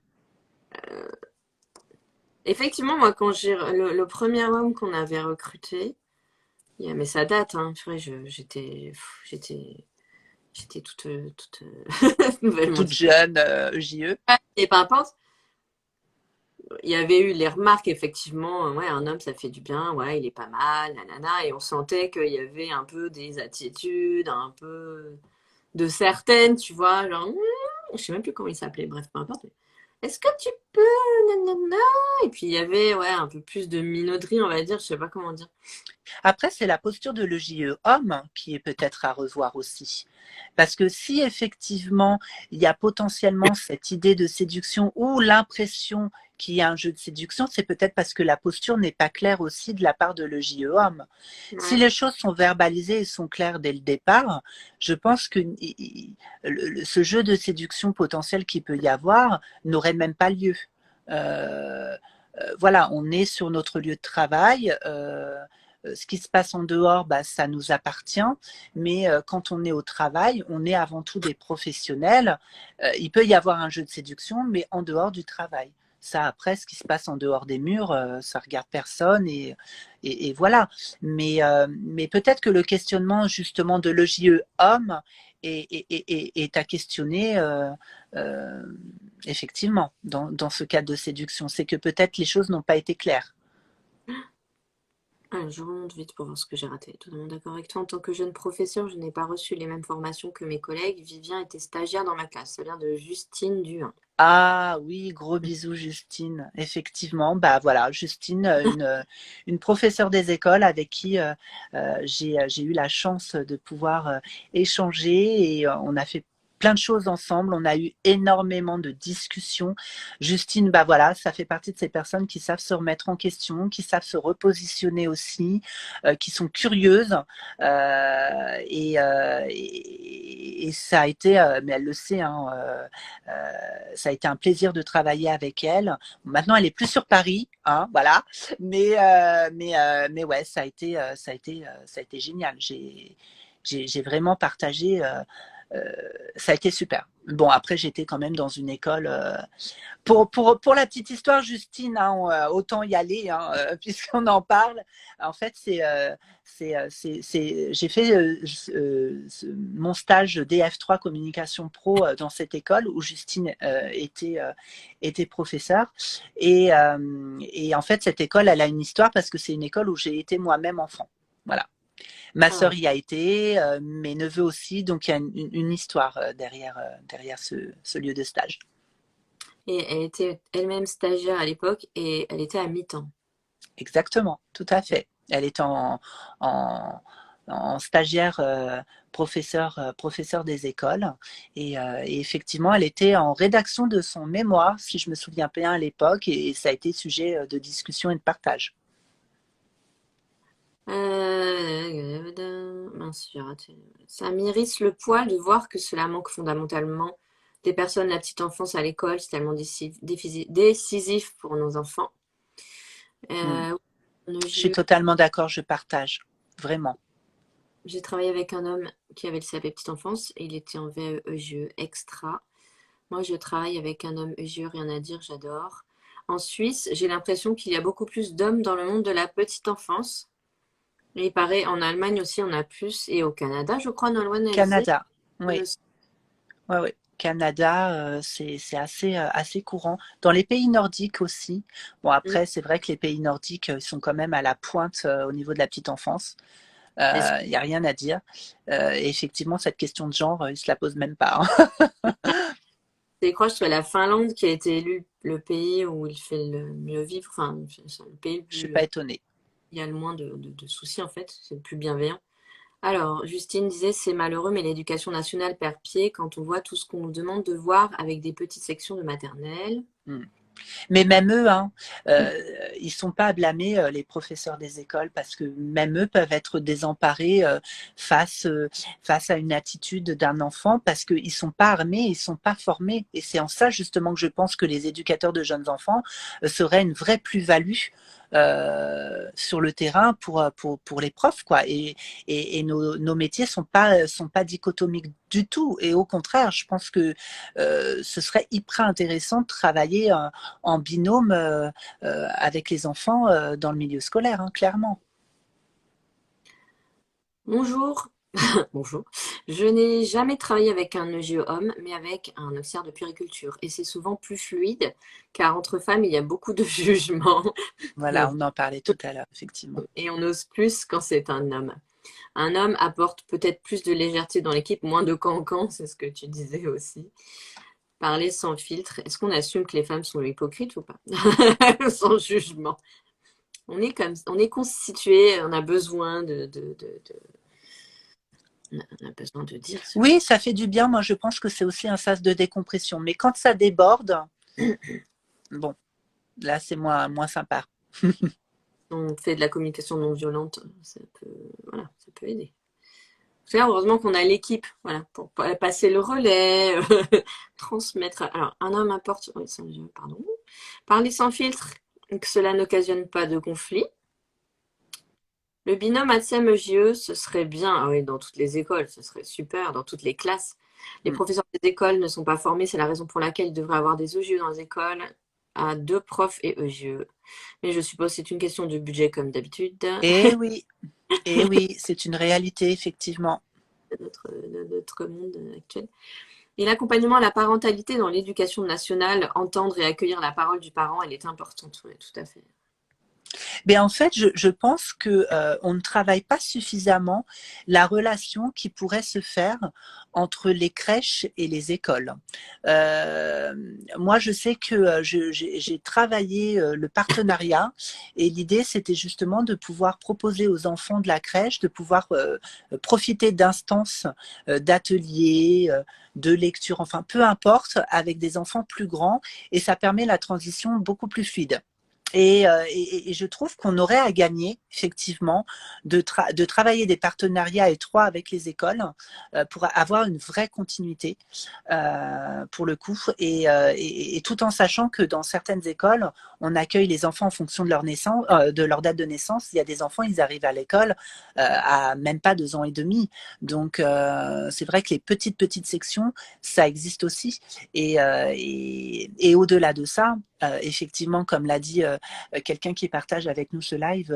Euh, Effectivement, moi, quand j'ai le premier homme qu'on avait recruté, mais ça date, hein, purée, j'étais toute nouvellement Toute diplômée. jeune, JE. Et peu importe, il y avait eu les remarques, effectivement, ouais, un homme, ça fait du bien, ouais, il est pas mal, nanana, et on sentait qu'il y avait un peu des attitudes, un peu de certaines, tu vois, genre, je sais même plus comment il s'appelait, bref, peu importe. Est-ce que tu peux, nanana, et puis il y avait, ouais, un peu plus de minauderie, on va dire, je sais pas comment dire. Après, c'est la posture de l'EJE homme qui est peut-être à revoir aussi. Parce que si effectivement, il y a potentiellement cette idée de séduction ou l'impression qu'il y a un jeu de séduction, c'est peut-être parce que la posture n'est pas claire aussi de la part de l'EJE homme. Si Ouais, les choses sont verbalisées et sont claires dès le départ, je pense que ce jeu de séduction potentiel qu'il peut y avoir n'aurait même pas lieu. Euh, voilà, on est sur notre lieu de travail. Ce qui se passe en dehors, bah, ça nous appartient. Mais quand on est au travail, on est avant tout des professionnels. Il peut y avoir un jeu de séduction, mais en dehors du travail. Ça, après, ce qui se passe en dehors des murs, ça regarde personne et voilà. Mais peut-être que le questionnement justement de l'EJE homme est à questionner euh, effectivement dans ce cadre de séduction. C'est que peut-être les choses n'ont pas été claires. ah, je remonte vite pour voir ce que j'ai raté. Totalement d'accord avec toi. En tant que jeune professeur, je n'ai pas reçu les mêmes formations que mes collègues. Vivien était stagiaire dans ma classe. Ça vient de Justine Duhin. Ah oui, gros bisous Justine. Effectivement, bah voilà, Justine, une professeure des écoles avec qui j'ai eu la chance de pouvoir échanger et on a fait plein de choses ensemble. On a eu énormément de discussions. Justine, bah voilà, ça fait partie de ces personnes qui savent se remettre en question, qui savent se repositionner aussi, qui sont curieuses. Et ça a été, mais elle le sait, hein, ça a été un plaisir de travailler avec elle. Maintenant, elle est plus sur Paris, hein, voilà. Mais ouais, ça a été génial. J'ai vraiment partagé. Ça a été super. Bon, après, j'étais quand même dans une école. Pour la petite histoire, Justine, hein, autant y aller, hein, puisqu'on en parle. En fait, j'ai fait mon stage DF3 Communication Pro dans cette école où Justine était professeure. Et en fait, cette école, elle a une histoire parce que c'est une école où j'ai été moi-même enfant. Voilà. Ma sœur y a été, mes neveux aussi, donc il y a une histoire derrière ce lieu de stage. Et elle était elle-même stagiaire à l'époque et elle était à mi-temps. Exactement, tout à fait. Elle est en stagiaire professeur des écoles et effectivement, elle était en rédaction de son mémoire, si je me souviens bien à l'époque, et ça a été sujet de discussion et de partage. Mince, j'ai raté. Ça m'irrisse le poil de voir que cela manque fondamentalement des personnes de la petite enfance à l'école. C'est tellement décisif pour nos enfants. Mm. Euh, Je suis totalement d'accord, je partage, vraiment. J'ai travaillé avec un homme qui avait le CAP petite enfance et il était en VAE EGE extra. Moi, je travaille avec un homme EGE, rien à dire, j'adore. En Suisse, j'ai l'impression qu'il y a beaucoup plus d'hommes dans le monde de la petite enfance. Et il paraît, en Allemagne aussi, on a plus. Et au Canada, je crois, Nolwenn, elle disait. Canada, oui. Ouais, ouais. Canada, c'est assez courant. Dans les pays nordiques aussi. Bon, après, c'est vrai que les pays nordiques, ils sont quand même à la pointe au niveau de la petite enfance. Il n'y a rien à dire. Et effectivement, cette question de genre, ils ne se la posent même pas, hein. Je crois que c'est la Finlande qui a été élue le pays où il fait le mieux vivre. Enfin, c'est le pays le Je ne suis plus. pas étonnée. Il y a le moins de soucis, en fait. C'est le plus bienveillant. Alors, Justine disait, c'est malheureux, mais l'éducation nationale perd pied quand on voit tout ce qu'on nous demande de voir avec des petites sections de maternelle. Hmm. Mais même eux, hein, ils sont pas à blâmer, les professeurs des écoles, parce que même eux peuvent être désemparés face à une attitude d'un enfant, parce qu'ils sont pas armés, ils sont pas formés. Et c'est en ça justement que je pense que les éducateurs de jeunes enfants seraient une vraie plus-value sur le terrain pour les profs, quoi. Et nos métiers sont pas dichotomiques du tout. Et au contraire, je pense que ce serait hyper intéressant de travailler en binôme avec les enfants dans le milieu scolaire, hein, clairement. Bonjour. Bonjour. Je n'ai jamais travaillé avec un EGE homme, mais avec un auxiliaire de puériculture. Et c'est souvent plus fluide, car entre femmes, il y a beaucoup de jugements. Voilà, on en parlait tout à l'heure, effectivement. Et on ose plus quand c'est un homme. Un homme apporte peut-être plus de légèreté dans l'équipe, moins de cancan, c'est ce que tu disais aussi. Parler sans filtre. Est-ce qu'on assume que les femmes sont hypocrites ou pas? Sans jugement. On est constitué, on a besoin on a besoin de dire. Oui, ça fait du bien. Moi, je pense que c'est aussi un sas de décompression. Mais quand ça déborde, bon, là, c'est moins sympa. On fait de la communication non violente, voilà, ça peut aider. Là, heureusement qu'on a l'équipe, voilà, pour passer le relais, transmettre. Alors, un homme apporte, oui, pardon, parler sans filtre, que cela n'occasionne pas de conflit. Le binôme ATSEM-EJE, ce serait bien, ah oui, dans toutes les écoles, ce serait super, dans toutes les classes. Les professeurs des écoles ne sont pas formés, c'est la raison pour laquelle il devrait avoir des EJE dans les écoles, à 2 profs et EJE. Mais je suppose que c'est une question de budget comme d'habitude. Et oui, c'est une réalité, effectivement. De notre monde actuel. Et l'accompagnement à la parentalité dans l'éducation nationale, entendre et accueillir la parole du parent, elle est importante, oui, tout à fait. Mais en fait, je pense que on ne travaille pas suffisamment la relation qui pourrait se faire entre les crèches et les écoles. Euh, Moi, je sais que j'ai travaillé le partenariat et l'idée, c'était justement de pouvoir proposer aux enfants de la crèche de pouvoir profiter d'instances, d'ateliers, de lecture, enfin peu importe, avec des enfants plus grands et ça permet la transition beaucoup plus fluide. Et je trouve qu'on aurait à gagner, effectivement, de travailler des partenariats étroits avec les écoles pour avoir une vraie continuité pour le coup, et tout en sachant que dans certaines écoles, on accueille les enfants en fonction de leur naissance, de leur date de naissance. Il y a des enfants, ils arrivent à l'école à même pas 2 ans et demi. Donc, c'est vrai que les petites sections, ça existe aussi. Et au-delà de ça, effectivement, comme l'a dit quelqu'un qui partage avec nous ce live,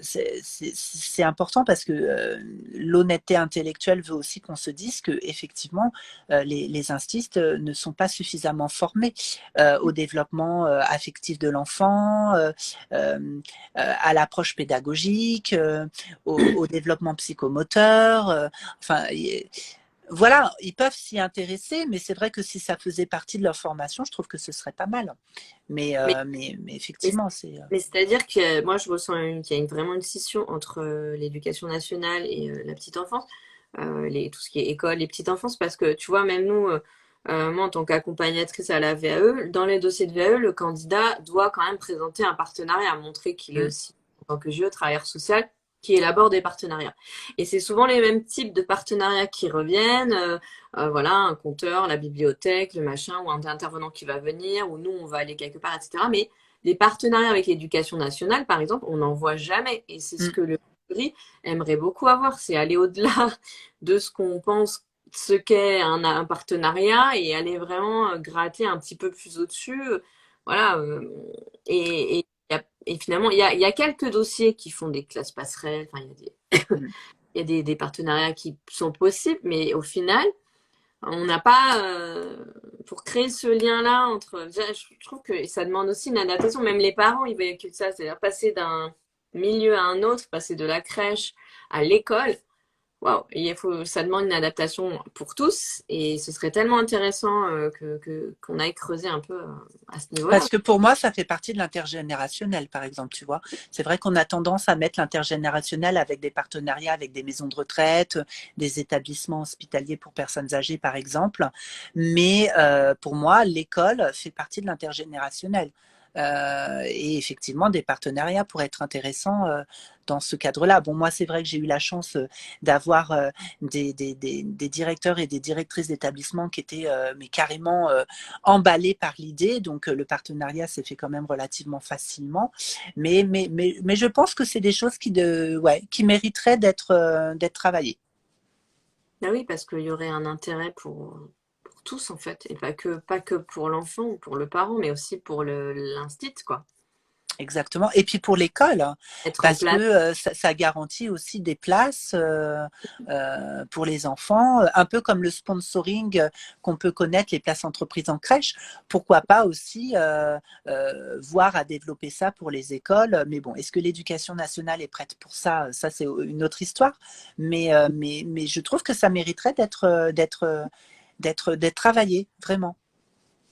c'est important parce que l'honnêteté intellectuelle veut aussi qu'on se dise que effectivement les instistes ne sont pas suffisamment formés au développement affectif de l'enfant, à l'approche pédagogique, au développement psychomoteur. Enfin, voilà, ils peuvent s'y intéresser, mais c'est vrai que si ça faisait partie de leur formation, je trouve que ce serait pas mal. Mais, Mais, mais, effectivement, c'est. mais c'est-à-dire que moi, je ressens qu'il y a vraiment une scission entre l'éducation nationale et la petite enfance, tout ce qui est école et petite enfance, parce que tu vois, même nous, moi, en tant qu'accompagnatrice à la VAE, dans les dossiers de VAE, le candidat doit quand même présenter un partenariat, montrer qu'il est aussi, en tant que JE, travailleur social, qui élabore des partenariats. Et c'est souvent les mêmes types de partenariats qui reviennent. Voilà, un compteur, la bibliothèque, le machin, ou un intervenant qui va venir, ou nous, on va aller quelque part, etc. Mais les partenariats avec l'éducation nationale, par exemple, on n'en voit jamais. Et c'est ce que le jury aimerait beaucoup avoir, c'est aller au-delà de ce qu'on pense, ce qu'est un partenariat, et aller vraiment gratter un petit peu plus au-dessus. Voilà. Et finalement, il y a quelques dossiers qui font des classes passerelles. Enfin, il y a des partenariats qui sont possibles, mais au final, on n'a pas, pour créer ce lien-là entre, déjà, je trouve que ça demande aussi une adaptation. Même les parents, ils véhiculent ça, c'est-à-dire passer d'un milieu à un autre, passer de la crèche à l'école. Waouh, ça demande une adaptation pour tous, et ce serait tellement intéressant qu'on aille creuser un peu à ce niveau-là. Parce que pour moi, ça fait partie de l'intergénérationnel, par exemple, tu vois. C'est vrai qu'on a tendance à mettre l'intergénérationnel avec des partenariats avec des maisons de retraite, des établissements hospitaliers pour personnes âgées, par exemple. Mais pour moi, l'école fait partie de l'intergénérationnel. Et effectivement, des partenariats pourraient être intéressants dans ce cadre-là. Bon, moi, c'est vrai que j'ai eu la chance d'avoir des directeurs et des directrices d'établissements qui étaient mais carrément emballés par l'idée. Donc, le partenariat s'est fait quand même relativement facilement. Mais je pense que c'est des choses qui mériteraient d'être travaillées. Ah oui, parce qu'il y aurait un intérêt pour tous, en fait, et pas que pour l'enfant ou pour le parent, mais aussi pour l'instit, quoi. Exactement. Et puis pour l'école, Être en parce place. que ça garantit aussi des places pour les enfants, un peu comme le sponsoring qu'on peut connaître, les places entreprises en crèche. Pourquoi pas aussi voir à développer ça pour les écoles. Mais bon, est-ce que l'éducation nationale est prête pour ça? Ça, c'est une autre histoire. Mais je trouve que ça mériterait d'être travaillé, vraiment.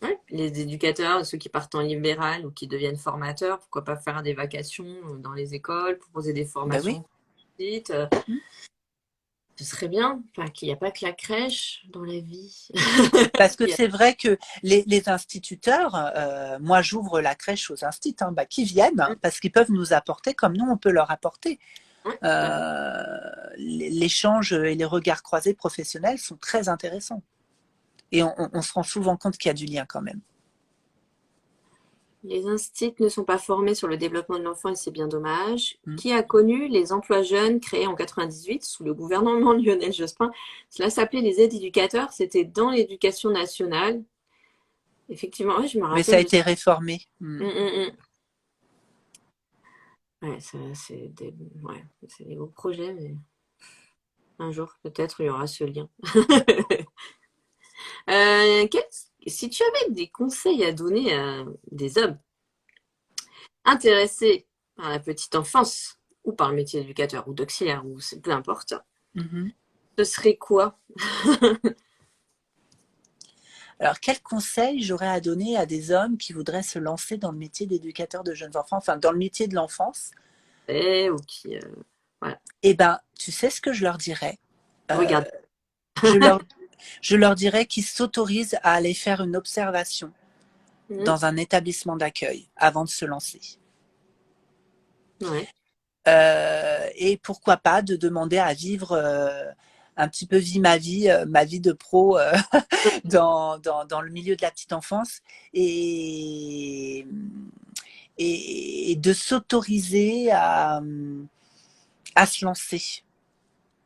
Ouais, les éducateurs, ceux qui partent en libéral ou qui deviennent formateurs, pourquoi pas faire des vacations dans les écoles, proposer des Ben oui. formations petites, ce serait bien. Enfin, qu'il n'y a pas que la crèche dans la vie. Parce que c'est vrai que les instituteurs, moi j'ouvre la crèche aux instituts, qui viennent, parce qu'ils peuvent nous apporter comme nous on peut leur apporter. Ouais, L'échange et les regards croisés professionnels sont très intéressants. Et on se rend souvent compte qu'il y a du lien quand même. les instituts ne sont pas formés sur le développement de l'enfant et c'est bien dommage. Qui a connu les emplois jeunes créés en 98 sous le gouvernement Lionel Jospin? Cela s'appelait les aides éducateurs, c'était dans l'éducation nationale. Effectivement, ouais, je me rappelle. Mais ça a été réformé. Ouais, c'est des gros projets, mais un jour, peut-être, il y aura ce lien. Si tu avais des conseils à donner à des hommes intéressé par la petite enfance ou par le métier d'éducateur ou d'auxiliaire, ou c'est peu importe, Mhm. ce serait quoi? Alors, quel conseil j'aurais à donner à des hommes qui voudraient se lancer dans le métier d'éducateur de jeunes enfants, enfin dans le métier de l'enfance? Ou qui, voilà, Eh ben, tu sais ce que je leur dirais? regarde. Je leur, je leur dirais qu'ils s'autorisent à aller faire une observation Mhm. dans un établissement d'accueil avant de se lancer. Ouais. Et pourquoi pas de demander à vivre un petit peu ma vie de pro dans le milieu de la petite enfance et, et de s'autoriser à se lancer.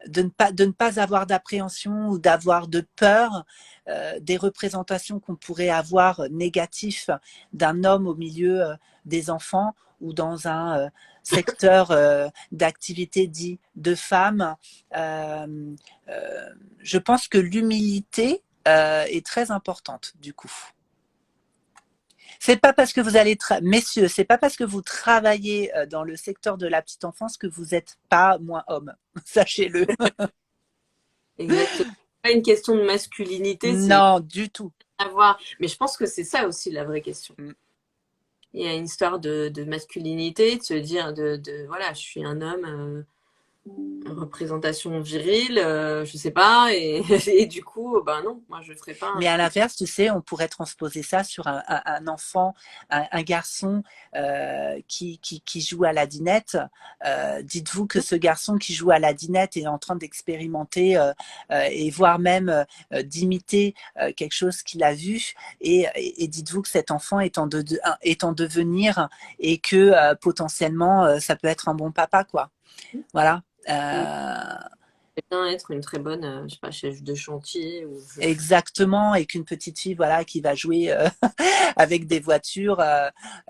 De ne pas avoir d'appréhension ou d'avoir de peur des représentations qu'on pourrait avoir négatives d'un homme au milieu des enfants ou dans un secteur d'activité dit de femmes. Euh, je pense que l'humilité est très importante du coup. C'est pas parce que vous allez, messieurs, c'est pas parce que vous travaillez dans le secteur de la petite enfance que vous n'êtes pas moins homme. Sachez-le. Exactement. Pas une question de masculinité, c'est Non, du tout. avoir. Mais je pense que c'est ça aussi la vraie question. Mm. Il y a une histoire de masculinité, de se dire voilà, je suis un homme, représentation virile, je sais pas, et du coup, ben non, moi je ferai pas un Mais à truc. l'inverse, tu sais, on pourrait transposer ça sur un enfant, un garçon qui joue à la dinette. Dites-vous que ce garçon qui joue à la dinette est en train d'expérimenter et voire même d'imiter quelque chose qu'il a vu. Et dites-vous que cet enfant est en devenir et que potentiellement, ça peut être un bon papa, quoi. Voilà. Bien être une très bonne, je sais pas, chef de chantier ou Exactement, et qu'une petite fille, voilà, qui va jouer avec des voitures,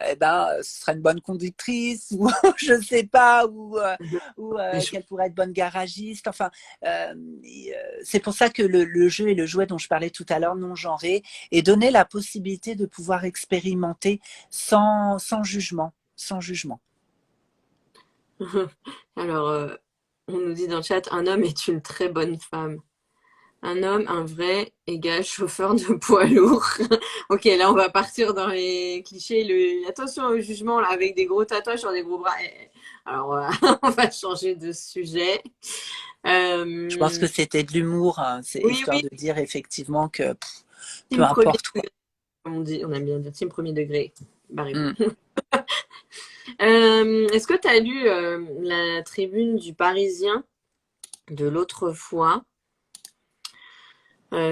eh ben, ce sera une bonne conductrice ou je sais pas, ou des choses. qu'elle pourrait être bonne garagiste. Enfin, c'est pour ça que le jeu et le jouet dont je parlais tout à l'heure, non genré, et donner la possibilité de pouvoir expérimenter sans jugement, sans jugement. Alors, on nous dit dans le chat, un homme est une très bonne femme. Un homme, un vrai, égale chauffeur de poids lourd. Ok, là on va partir dans les clichés. Attention au jugement là, avec des gros tatouages sur des gros bras. Alors on va changer de sujet. Je pense que c'était de l'humour, hein, c'est Oui, histoire oui, de dire effectivement que peu team premier importe quoi. degré, comme on dit, on aime bien dire team premier degré. Barrez-vous. Mm. Est-ce que tu as lu la tribune du Parisien de l'autre fois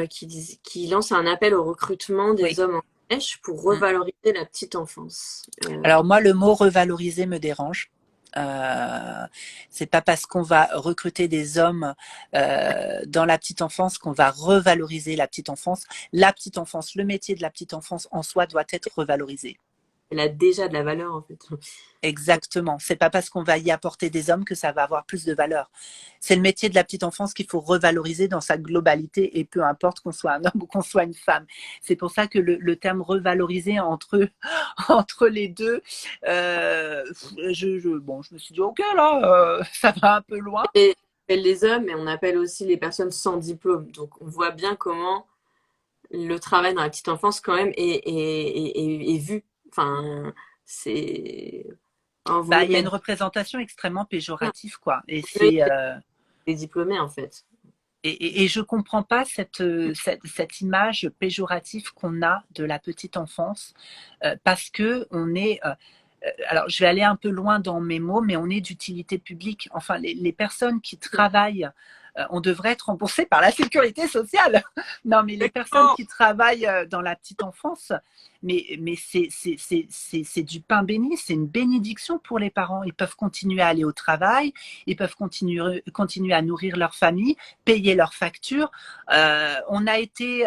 qui lance un appel au recrutement des Oui. hommes en crèche pour Mm. revaloriser la petite enfance. Alors moi, le mot revaloriser me dérange. C'est pas parce qu'on va recruter des hommes dans la petite enfance qu'on va revaloriser la petite enfance. La petite enfance, le métier de la petite enfance en soi doit être revalorisé. Elle a déjà de la valeur en fait. Exactement. C'est pas parce qu'on va y apporter des hommes que ça va avoir plus de valeur. C'est le métier de la petite enfance qu'il faut revaloriser dans sa globalité et peu importe qu'on soit un homme ou qu'on soit une femme. C'est pour ça que le terme revaloriser entre les deux, bon, je me suis dit ok là, ça va un peu loin. Et on appelle les hommes, mais on appelle aussi les personnes sans diplôme. Donc on voit bien comment le travail dans la petite enfance quand même est vu. Enfin, c'est. Oh, vaut Bah, mieux il y a une mettre représentation extrêmement péjorative, quoi. Et vaut mieux c'est mettre des diplômés en fait. et je comprends pas cette image péjorative qu'on a de la petite enfance parce que on est alors je vais aller un peu loin dans mes mots, mais on est d'utilité publique. Enfin, les personnes qui travaillent, on devrait être remboursées par la sécurité sociale. Non, mais les personnes qui travaillent dans la petite enfance, mais c'est du pain béni, c'est une bénédiction pour les parents. Ils peuvent continuer à aller au travail, ils peuvent continuer à nourrir leur famille, payer leurs factures. On a été,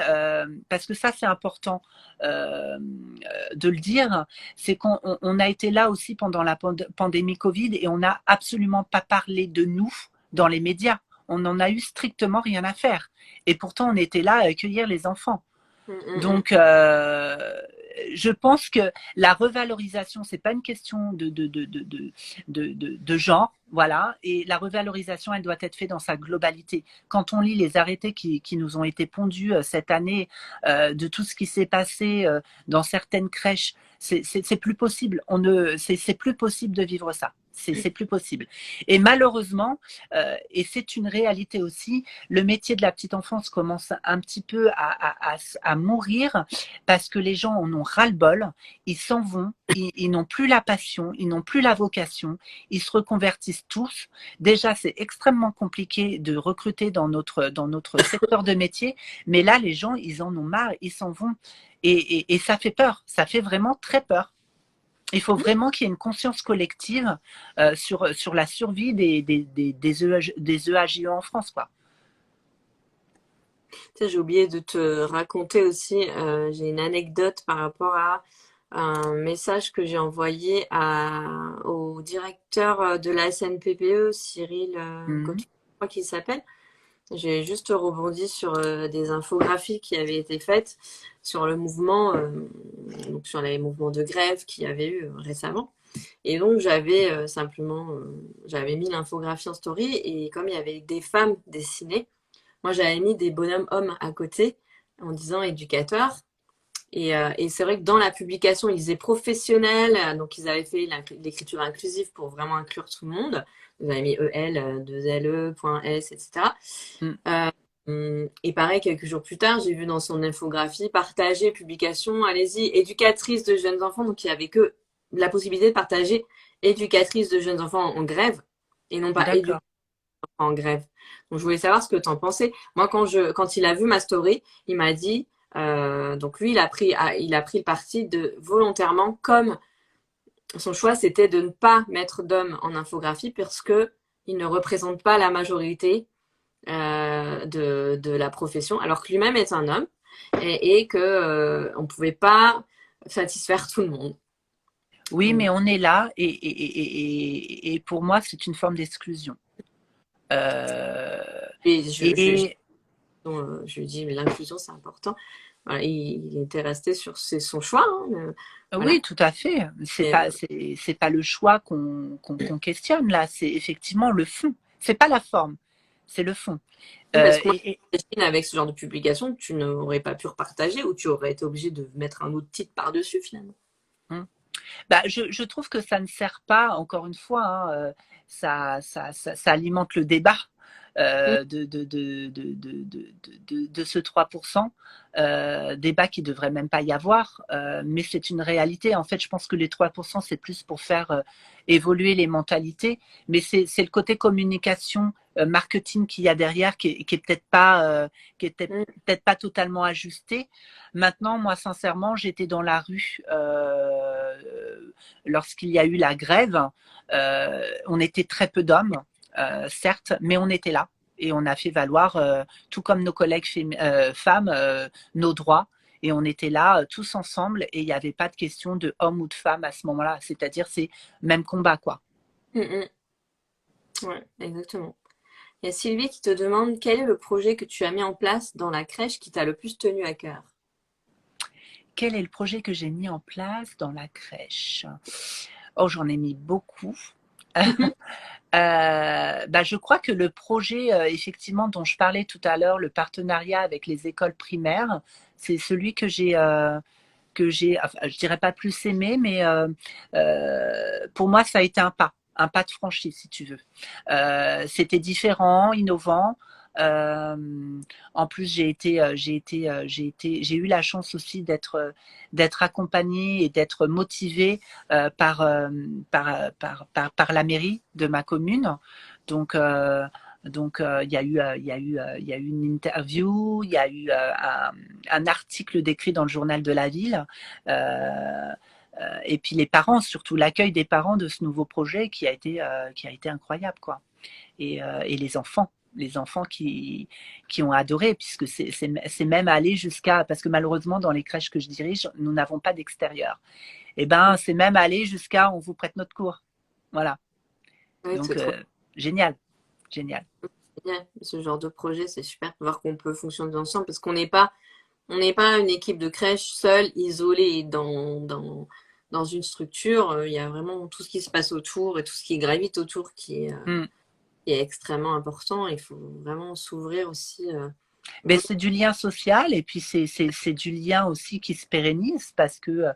parce que ça c'est important de le dire, c'est qu'on a été là aussi pendant la pandémie Covid et on n'a absolument pas parlé de nous dans les médias. On n'en a eu strictement rien à faire. Et pourtant, on était là à accueillir les enfants. Donc, je pense que la revalorisation, c'est pas une question de genre, voilà. Et la revalorisation, elle doit être faite dans sa globalité. Quand on lit les arrêtés qui nous ont été pondus cette année, de tout ce qui s'est passé dans certaines crèches, c'est plus possible. C'est plus possible de vivre ça. C'est plus possible. Et malheureusement, et c'est une réalité aussi, le métier de la petite enfance commence un petit peu à mourir parce que les gens en ont ras-le-bol, ils s'en vont, ils n'ont plus la passion, ils n'ont plus la vocation, ils se reconvertissent tous. Déjà, c'est extrêmement compliqué de recruter dans notre secteur de métier, mais là, les gens, ils en ont marre, ils s'en vont. Et ça fait peur, ça fait vraiment très peur. Il faut vraiment qu'il y ait une conscience collective sur la survie des EAGE en France, quoi. J'ai oublié de te raconter aussi, j'ai une anecdote par rapport à un message que j'ai envoyé au directeur de la SNPPE, Cyril Gauthier, je crois qu'il s'appelle. J'ai juste rebondi sur des infographies qui avaient été faites sur le mouvement, donc sur les mouvements de grève qu'il y avait eu récemment. Et donc j'avais j'avais mis l'infographie en story et comme il y avait des femmes dessinées, moi j'avais mis des bonhommes hommes à côté en disant éducateur. Et c'est vrai que dans la publication, ils disaient professionnels, donc ils avaient fait l'écriture inclusive pour vraiment inclure tout le monde. Ils avaient mis EL, 2LE, point S, etc. Et pareil, quelques jours plus tard, j'ai vu dans son infographie, partager, publication, allez-y, éducatrice de jeunes enfants. Donc il n'y avait que la possibilité de partager éducatrice de jeunes enfants en grève et non pas éducatrice en grève. Donc je voulais savoir ce que tu en pensais. Moi, quand il a vu ma story, il m'a dit, donc lui, il a pris le parti de volontairement, comme son choix, c'était de ne pas mettre d'hommes en infographie parce que il ne représente pas la majorité de la profession, alors que lui-même est un homme et que on pouvait pas satisfaire tout le monde. Oui, mais on est là et pour moi, c'est une forme d'exclusion. Et je lui dis, mais l'inclusion, c'est important. Voilà, il était resté sur son choix. Hein, voilà. Oui, tout à fait. C'est pas le choix qu'on questionne là. C'est effectivement le fond. C'est pas la forme, c'est le fond. Parce que moi, avec ce genre de publication, tu n'aurais pas pu repartager ou tu aurais été obligé de mettre un autre titre par-dessus finalement. Bah, je trouve que ça ne sert pas, encore une fois, hein, ça alimente le débat de ce 3%, débat qui ne devrait même pas y avoir, mais c'est une réalité. En fait, je pense que les 3%, c'est plus pour faire évoluer les mentalités, mais c'est le côté communication, marketing qu'il y a derrière qui est peut-être pas, peut-être pas totalement ajusté. Maintenant, moi, sincèrement, j'étais dans la rue lorsqu'il y a eu la grève. On était très peu d'hommes, certes, mais on était là et on a fait valoir, tout comme nos collègues femmes, nos droits. Et on était là tous ensemble et il n'y avait pas de question de homme ou de femme à ce moment-là. C'est-à-dire, c'est même combat, quoi. Ouais, exactement. Il y a Sylvie qui te demande quel est le projet que tu as mis en place dans la crèche qui t'a le plus tenu à cœur? Quel est le projet que j'ai mis en place dans la crèche? Oh, j'en ai mis beaucoup. Je crois que le projet, effectivement, dont je parlais tout à l'heure, le partenariat avec les écoles primaires, c'est celui que j'ai, enfin, je dirais pas plus aimé, mais pour moi, ça a été un pas de franchi, si tu veux. C'était différent, innovant. En plus, j'ai eu la chance aussi d'être accompagnée et d'être motivée par la mairie de ma commune. Donc, il y a eu une interview, il y a eu un article décrit dans le journal de la ville. Et puis les parents, surtout l'accueil des parents de ce nouveau projet qui a été incroyable, quoi. Et les enfants qui ont adoré, puisque c'est même allé jusqu'à, parce que malheureusement dans les crèches que je dirige, nous n'avons pas d'extérieur. Et ben c'est même allé jusqu'à on vous prête notre cours. Voilà. Oui, donc génial. Ce genre de projet, c'est super. Voir qu'on peut fonctionner ensemble parce qu'on n'est pas On n'est pas une équipe de crèche seule, isolée dans une structure. Il y a vraiment tout ce qui se passe autour et tout ce qui gravite autour Mm. qui est extrêmement important. Il faut vraiment s'ouvrir aussi. Mais c'est du lien social et puis c'est du lien aussi qui se pérennise parce que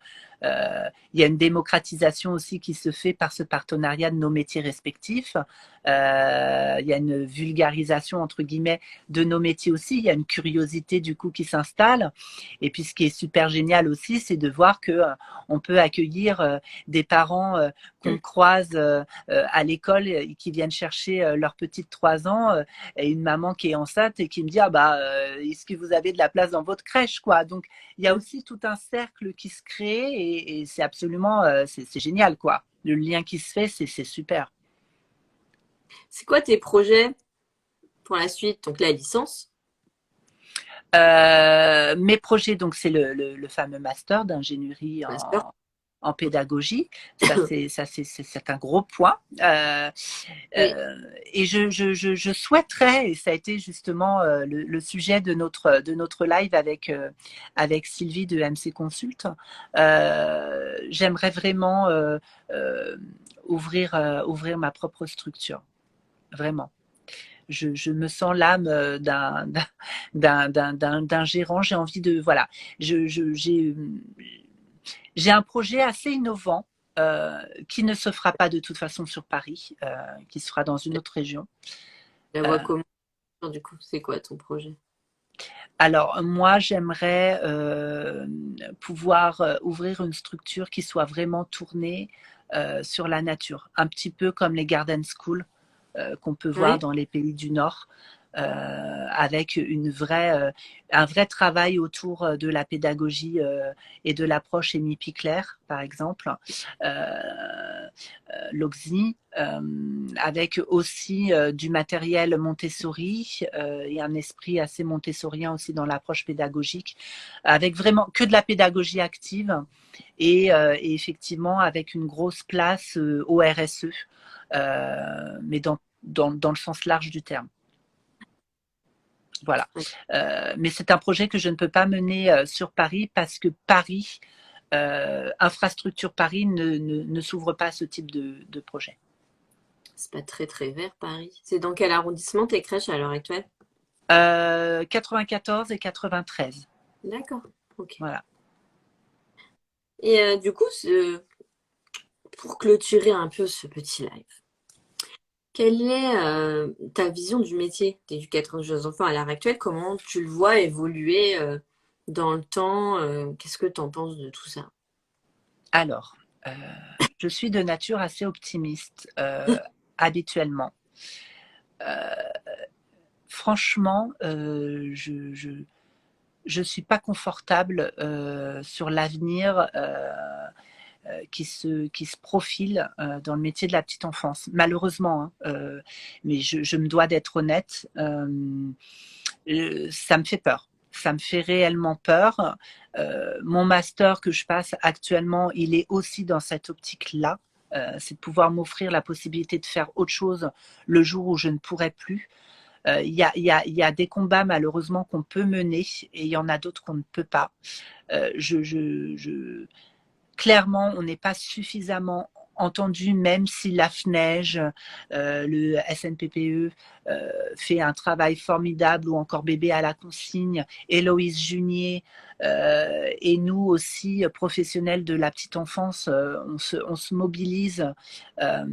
il y a une démocratisation aussi qui se fait par ce partenariat de nos métiers respectifs. Il y a une vulgarisation entre guillemets de nos métiers aussi. Il y a une curiosité du coup qui s'installe. Et puis ce qui est super génial aussi, c'est de voir que on peut accueillir des parents qu'on croise à l'école et qui viennent chercher leur petite 3 ans et une maman qui est enceinte et qui me dit ah bah est-ce que vous avez de la place dans votre crèche quoi. Donc il y a aussi tout un cercle qui se crée et c'est absolument c'est génial quoi. Le lien qui se fait c'est super. C'est quoi tes projets pour la suite? Donc la licence. Mes projets, donc c'est le fameux master d'ingénierie Master. en pédagogie. C'est un gros point. Oui. Et je souhaiterais, et ça a été justement le sujet de notre live avec Sylvie de MC Consult, j'aimerais vraiment ouvrir ma propre structure, vraiment. Je me sens l'âme d'un gérant. J'ai envie de voilà. J'ai un projet assez innovant qui ne se fera pas de toute façon sur Paris, qui se fera dans une autre région. La voie comment? Du coup, c'est quoi ton projet? Alors moi, j'aimerais pouvoir ouvrir une structure qui soit vraiment tournée sur la nature, un petit peu comme les garden schools qu'on peut voir Oui. dans les pays du Nord, avec un vrai travail autour de la pédagogie et de l'approche Amy Pickler, par exemple, l'Oxy, avec aussi du matériel Montessori et un esprit assez montessorien aussi dans l'approche pédagogique, avec vraiment que de la pédagogie active et effectivement avec une grosse place au RSE, mais dans le sens large du terme. Voilà. Mais c'est un projet que je ne peux pas mener sur Paris parce que Paris, infrastructure Paris ne s'ouvre pas à ce type de projet. C'est pas très très vert Paris. C'est dans quel arrondissement tes crèches à l'heure actuelle? 94 et 93. D'accord. Ok. Voilà. Et du coup, pour clôturer un peu ce petit live, quelle est ta vision du métier d'éducateur de jeunes enfants à l'heure actuelle? Comment tu le vois évoluer dans le temps? Qu'est-ce que tu en penses de tout ça? Alors, je suis de nature assez optimiste habituellement. Franchement, je suis pas confortable sur l'avenir qui se profile dans le métier de la petite enfance. Malheureusement, hein, mais je me dois d'être honnête, ça me fait peur. Ça me fait réellement peur. Mon master que je passe actuellement, il est aussi dans cette optique-là. C'est de pouvoir m'offrir la possibilité de faire autre chose le jour où je ne pourrai plus. Il y a des combats malheureusement qu'on peut mener et il y en a d'autres qu'on ne peut pas. Clairement, on n'est pas suffisamment entendu, même si l'AFNEJ, le SNPPE fait un travail formidable, ou encore Bébé à la consigne, Héloïse Junier, et nous aussi, professionnels de la petite enfance, on se mobilise. Euh,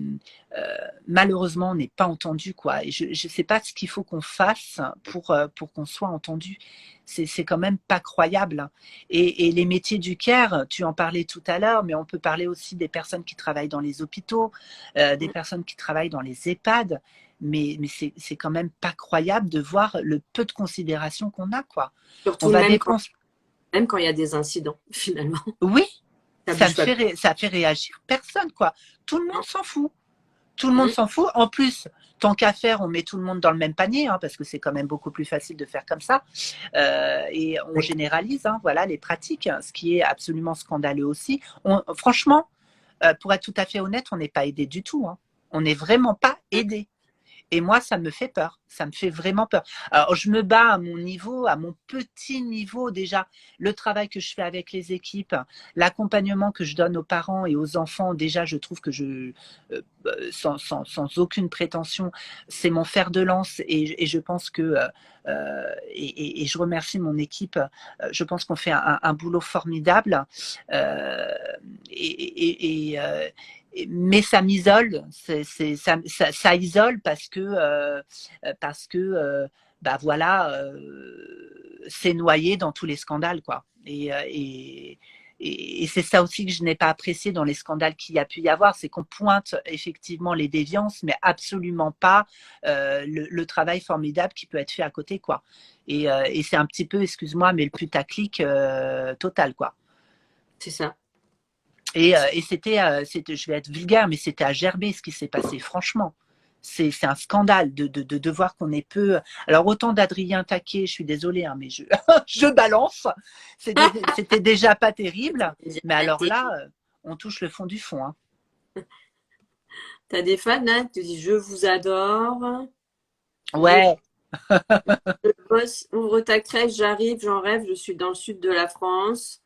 Malheureusement, on n'est pas entendu, quoi. Et je ne sais pas ce qu'il faut qu'on fasse pour qu'on soit entendu. C'est quand même pas croyable. Et les métiers du care, tu en parlais tout à l'heure, mais on peut parler aussi des personnes qui travaillent dans les hôpitaux, des personnes qui travaillent dans les EHPAD. Mais c'est quand même pas croyable de voir le peu de considération qu'on a, quoi. On Surtout va dépenser. même quand il y a des incidents, finalement. Oui, Ça bouge pas. ça fait réagir personne, quoi. Tout le monde s'en fout. Tout le monde Mm. s'en fout. En plus, tant qu'à faire, on met tout le monde dans le même panier, hein, parce que c'est quand même beaucoup plus facile de faire comme ça. Et on généralise, hein, voilà, les pratiques, ce qui est absolument scandaleux aussi. Franchement, pour être tout à fait honnête, on n'est pas aidé du tout. Hein. On n'est vraiment pas aidé. Et moi, ça me fait peur. Ça me fait vraiment peur. Alors, je me bats à mon niveau, à mon petit niveau déjà. Le travail que je fais avec les équipes, l'accompagnement que je donne aux parents et aux enfants, déjà, je trouve que sans aucune prétention, c'est mon fer de lance. Et je pense que, et je remercie mon équipe, je pense qu'on fait un boulot formidable. Euh, mais ça m'isole, ça isole parce que bah voilà, c'est noyé dans tous les scandales quoi. Et c'est ça aussi que je n'ai pas apprécié dans les scandales qu'il y a pu y avoir, c'est qu'on pointe effectivement les déviances, mais absolument pas le travail formidable qui peut être fait à côté quoi. Et c'est un petit peu, excuse-moi, mais le putaclic total quoi. C'est ça. Et c'était, je vais être vulgaire, mais c'était à gerber ce qui s'est passé, franchement. C'est un scandale de voir qu'on est peu. Alors, autant d'Adrien Taquet, je suis désolée, hein, mais je balance. C'était déjà pas terrible. Mais alors là, on touche le fond du fond. Hein. T'as des fans là qui te disent je vous adore. Ouais. Je bosse, ouvre ta crèche, j'arrive, j'en rêve, je suis dans le sud de la France.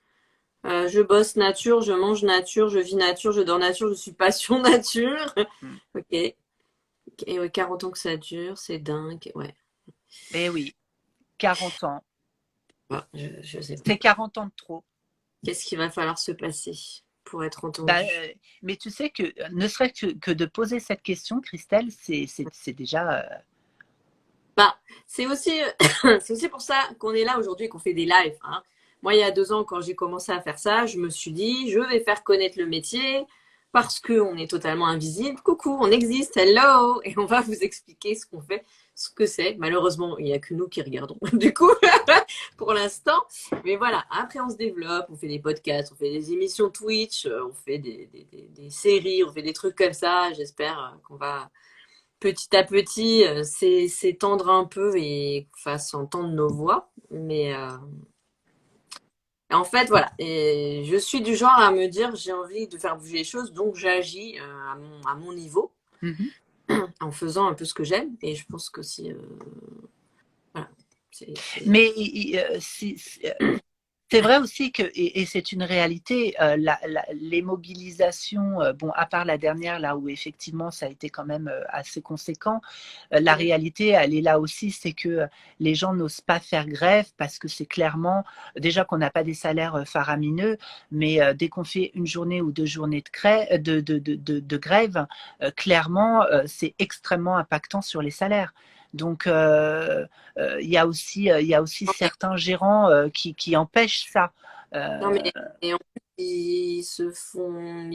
Je bosse nature, je mange nature, je vis nature, je dors nature, je suis passion nature. Ok. Et ouais, 40 ans que ça dure, c'est dingue. Ouais. Eh oui, 40 ans. Ah, je sais pas. C'est 40 ans de trop. Qu'est-ce qu'il va falloir se passer pour être Bah, entendu? mais tu sais que ne serait-ce que de poser cette question, Christelle, c'est déjà. Bah, c'est aussi, c'est aussi pour ça qu'on est là aujourd'hui et qu'on fait des lives, hein. Moi, il y a 2 ans, quand j'ai commencé à faire ça, je me suis dit, je vais faire connaître le métier parce qu'on est totalement invisible. Coucou, on existe, hello, et on va vous expliquer ce qu'on fait, ce que c'est. Malheureusement, il n'y a que nous qui regardons, du coup, pour l'instant. Mais voilà, après, on se développe, on fait des podcasts, on fait des émissions Twitch, on fait des séries, on fait des trucs comme ça. J'espère qu'on va petit à petit s'étendre un peu et fasse entendre nos voix. Mais en fait, voilà. Et je suis du genre à me dire j'ai envie de faire bouger les choses, donc j'agis à mon niveau Mhm. en faisant un peu ce que j'aime. Et je pense que si. Voilà. Mais c'est vrai aussi que, et c'est une réalité, les mobilisations, bon, à part la dernière, là où effectivement ça a été quand même assez conséquent, la réalité, elle est là aussi, c'est que les gens n'osent pas faire grève parce que c'est clairement, déjà qu'on n'a pas des salaires faramineux, mais dès qu'on fait une journée ou 2 journées de grève, clairement, c'est extrêmement impactant sur les salaires. Donc, il y a aussi certains gérants qui empêchent ça. Non, mais Euh, et en plus, ils se font.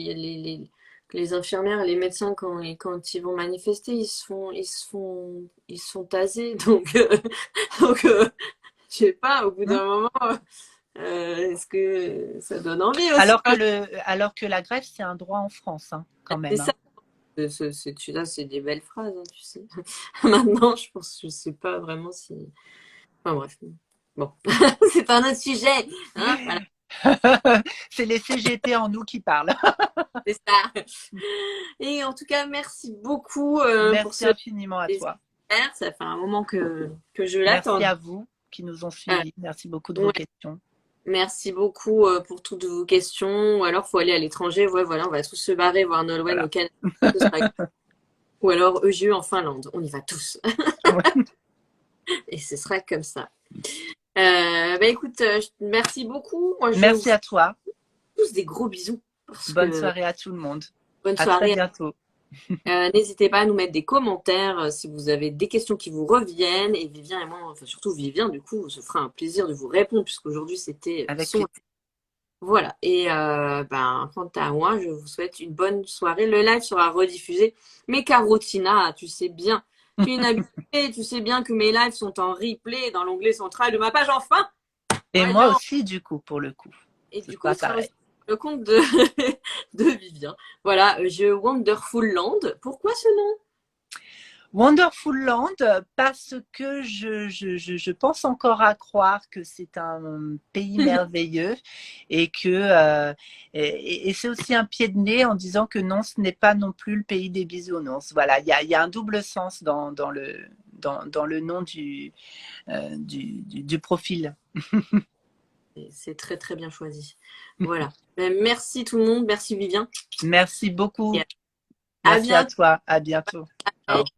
Les infirmières et les médecins, quand ils vont manifester, ils se font taser. Donc je sais pas, au bout hein. d'un moment, est-ce que ça donne envie aussi? Alors que la grève, c'est un droit en France, hein, quand C'est même. ça. Hein. Là, c'est des belles phrases, hein, tu sais. Maintenant, je sais pas vraiment si. Enfin bref. Bon, c'est un autre sujet, hein, voilà, C'est les CGT en nous qui parlent. c'est ça. Et en tout cas, merci beaucoup pour Merci ce infiniment à toi. super. Ça fait un moment que je Merci l'attends. à vous qui nous ont suivis. Merci beaucoup de vos Ouais, questions. merci beaucoup pour toutes vos questions. Ou alors, faut aller à l'étranger. Ouais, voilà, on va tous se barrer voir Nolwenn au Voilà. Canada. Ce sera- Ou alors EGE en Finlande. On y va tous. Ouais. Et ce sera comme ça. Bah écoute, merci beaucoup. Moi, je vous Merci fais à toi. tous des gros bisous. Parce Bonne que soirée à tout le monde. bonne À très soirée. bientôt. N'hésitez pas à nous mettre des commentaires si vous avez des questions qui vous reviennent. Et Vivien et moi, enfin surtout Vivien, du coup, se fera un plaisir de vous répondre puisqu'aujourd'hui c'était Avec son. plaisir. Voilà. Et ben, quant à moi, je vous souhaite une bonne soirée. Le live sera rediffusé. Mais Carotina, tu sais bien, tu es une habituée, tu sais bien que mes lives sont en replay dans l'onglet central de ma page. Enfin, Et moi voilà. aussi, du coup, pour le coup. Et C'est du coup, pas il sera aussi pareil. le compte de, de Vivien. Voilà, je Wonderful Land. Pourquoi ce nom? Wonderful Land, parce que je pense encore à croire que c'est un pays merveilleux et que et c'est aussi un pied de nez en disant que non, ce n'est pas non plus le pays des bisounours. Voilà, il y a un double sens dans le nom du profil. Et c'est très très bien choisi. Voilà. Ben, merci tout le monde, merci Vivien. Merci beaucoup. Et à Merci à bientôt. toi. À bientôt. Au revoir.